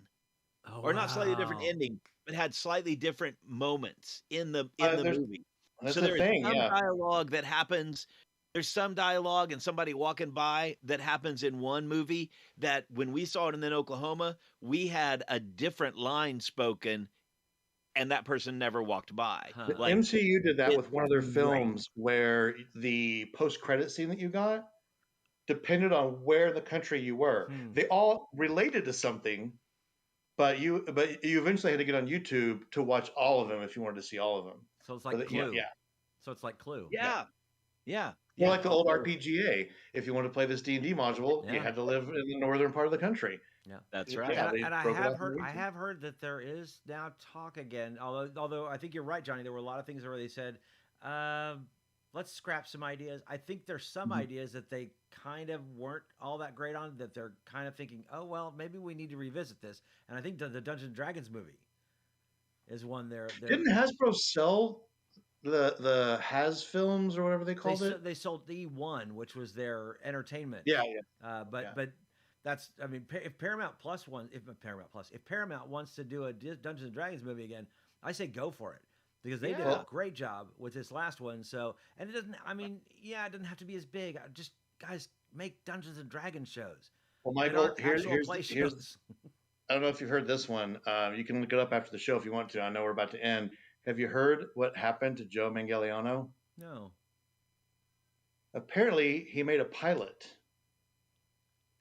not slightly different ending, but had slightly different moments in the movie. So there's some dialogue that happens. There's some dialogue and somebody walking by that happens in one movie that when we saw it in Oklahoma, we had a different line spoken and that person never walked by. Like, MCU did that with one of their films where the post-credit scene that you got depended on where in the country you were. They all related to something, but you eventually had to get on YouTube to watch all of them if you wanted to see all of them. So it's like Clue. Yeah. So it's like Clue. Yeah. More like the old RPGA. If you want to play this D&D module, you had to live in the northern part of the country. Yeah, that's right. And I have heard that there is now talk again. Although I think you're right, Johnny. There were a lot of things where they said, "Let's scrap some ideas." I think there's some ideas that they kind of weren't all that great on. That they're kind of thinking, "Oh well, maybe we need to revisit this." And I think the Dungeons and Dragons movie is one there. Didn't Hasbro sell the Has films or whatever they called it? They sold E1, which was their entertainment. Yeah. But that's, I mean, if Paramount wants to do a Dungeons and Dragons movie again, I say go for it because they did a great job with this last one. So, and it doesn't, I mean, it doesn't have to be as big. Just guys make Dungeons and Dragons shows. Well, Michael, here's I don't know if you've heard this one. You can look it up after the show if you want to. I know we're about to end. Have you heard what happened to Joe Manganiello? No. Apparently, he made a pilot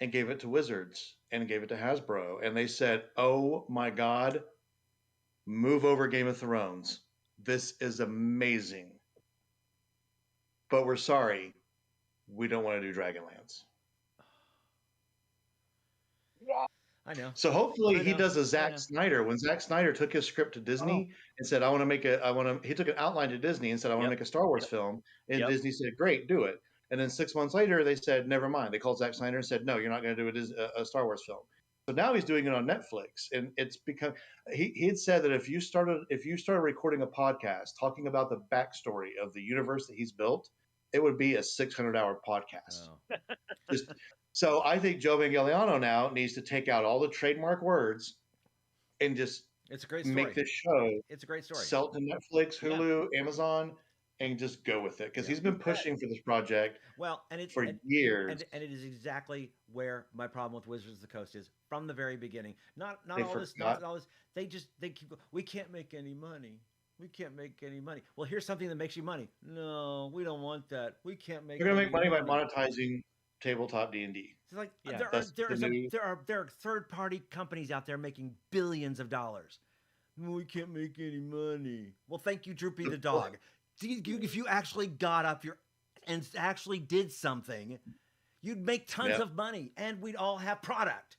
and gave it to Wizards and gave it to Hasbro, and they said, "Oh my God, move over Game of Thrones. This is amazing, but we're sorry, we don't want to do Dragonlance." I know. So hopefully he does a Zack Snyder. When Zack Snyder took his script to Disney and said, he took an outline to Disney and said, "I want to make a Star Wars film." And Disney said, "Great, do it." And then 6 months later, they said, "Never mind." They called Zack Snyder and said, "No, you're not going to do a Star Wars film." So now he's doing it on Netflix, and it's become. He had said that if you started recording a podcast talking about the backstory of the universe that he's built, it would be a 600-hour podcast. Oh. So I think Joe Manganiello now needs to take out all the trademark words and just it's a great story. Make this show. It's a great story. Sell it to Netflix, Hulu, Amazon, and just go with it, because he's been pushing for this project for years. And it is exactly where my problem with Wizards of the Coast is from the very beginning. Not all this. They keep. We can't make any money. We can't make any money. Well, here's something that makes you money. No, we don't want that. We can't make. They're going to make money by monetizing tabletop D&D. It's like there are third-party companies out there making billions of dollars. We can't make any money. Well, thank you, Droopy the dog. If you actually got up and actually did something, you'd make tons of money, and we'd all have product.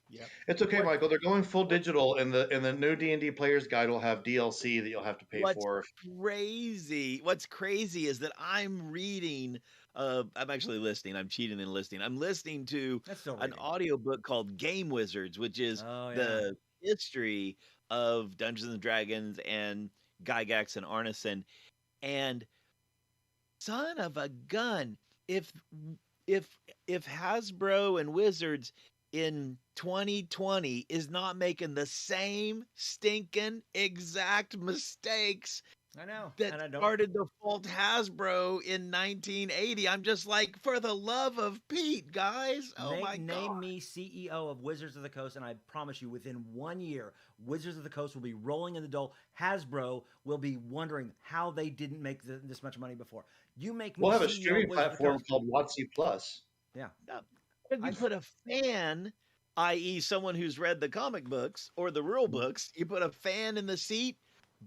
Yep. It's okay, Michael. They're going full digital, and the new D&D Player's Guide will have DLC that you'll have to pay for. What's crazy is that I'm reading. I'm actually listening. I'm cheating and listening. I'm listening to an audiobook called Game Wizards, which is the history of Dungeons and Dragons and Gygax and Arneson. And son of a gun, if Hasbro and Wizards in 2020 is not making the same stinking exact mistakes that started the fault Hasbro in 1980. I'm just like, for the love of Pete, guys. Name me CEO of Wizards of the Coast, and I promise you, within 1 year, Wizards of the Coast will be rolling in the dough. Hasbro will be wondering how they didn't make this much money before. We'll have a streaming platform called WotC Plus. Yeah. You put a fan, i.e. someone who's read the comic books or the rule books, you put a fan in the seat,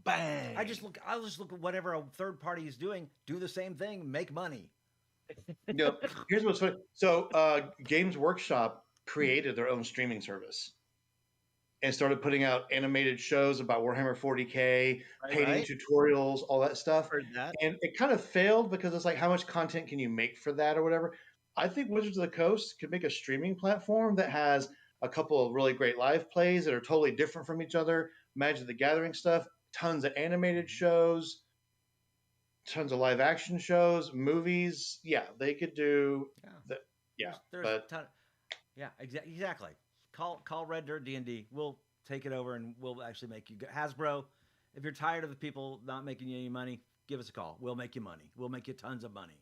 bang. I'll just look at whatever a third party is doing, do the same thing, make money. Here's what's funny. So Games Workshop created their own streaming service and started putting out animated shows about Warhammer 40K, painting tutorials, all that stuff. Heard that. And it kind of failed because it's like, how much content can you make for that or whatever? I think Wizards of the Coast could make a streaming platform that has a couple of really great live plays that are totally different from each other, Magic the Gathering stuff, tons of animated shows, tons of live action shows, movies. Yeah, they could do that. Yeah, there's a ton. Exactly. Call Red Dirt D&D. We'll take it over and we'll actually make you Hasbro. If you're tired of the people not making you any money, give us a call. We'll make you money. We'll make you tons of money.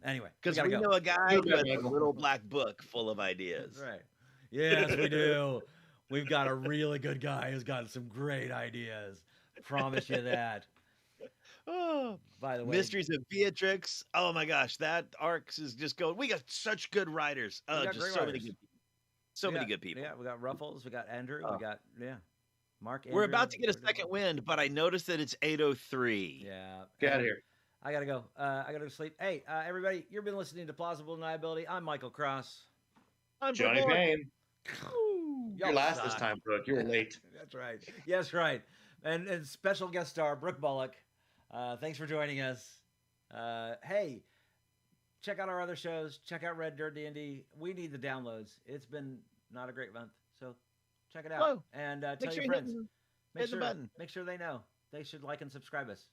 Anyway, because we know a guy with a little black book full of ideas. That's right. Yes, we do. We've got a really good guy who's got some great ideas. Promise you that. Oh, by the way, Mysteries of Beatrix. Oh my gosh, that arc is just going. We got such good writers. Just so many good people. Many good people. Yeah, we got Ruffles. We got Andrew. We got Mark. We're about to get a second wind, but I noticed that it's 8:03. Yeah, get out of here. I gotta go. I gotta go to sleep. Hey, everybody, you've been listening to Plausible Deniability. I'm Michael Cross. I'm Johnny Payne. You're last this time, Brooke. You were late. That's right. Yes, right. And special guest star Brooke Bullock. Thanks for joining us. Hey, check out our other shows. Check out Red Dirt D&D. We need the downloads. It's been not a great month, so check it out. And tell your friends. Make sure they know. They should like and subscribe us.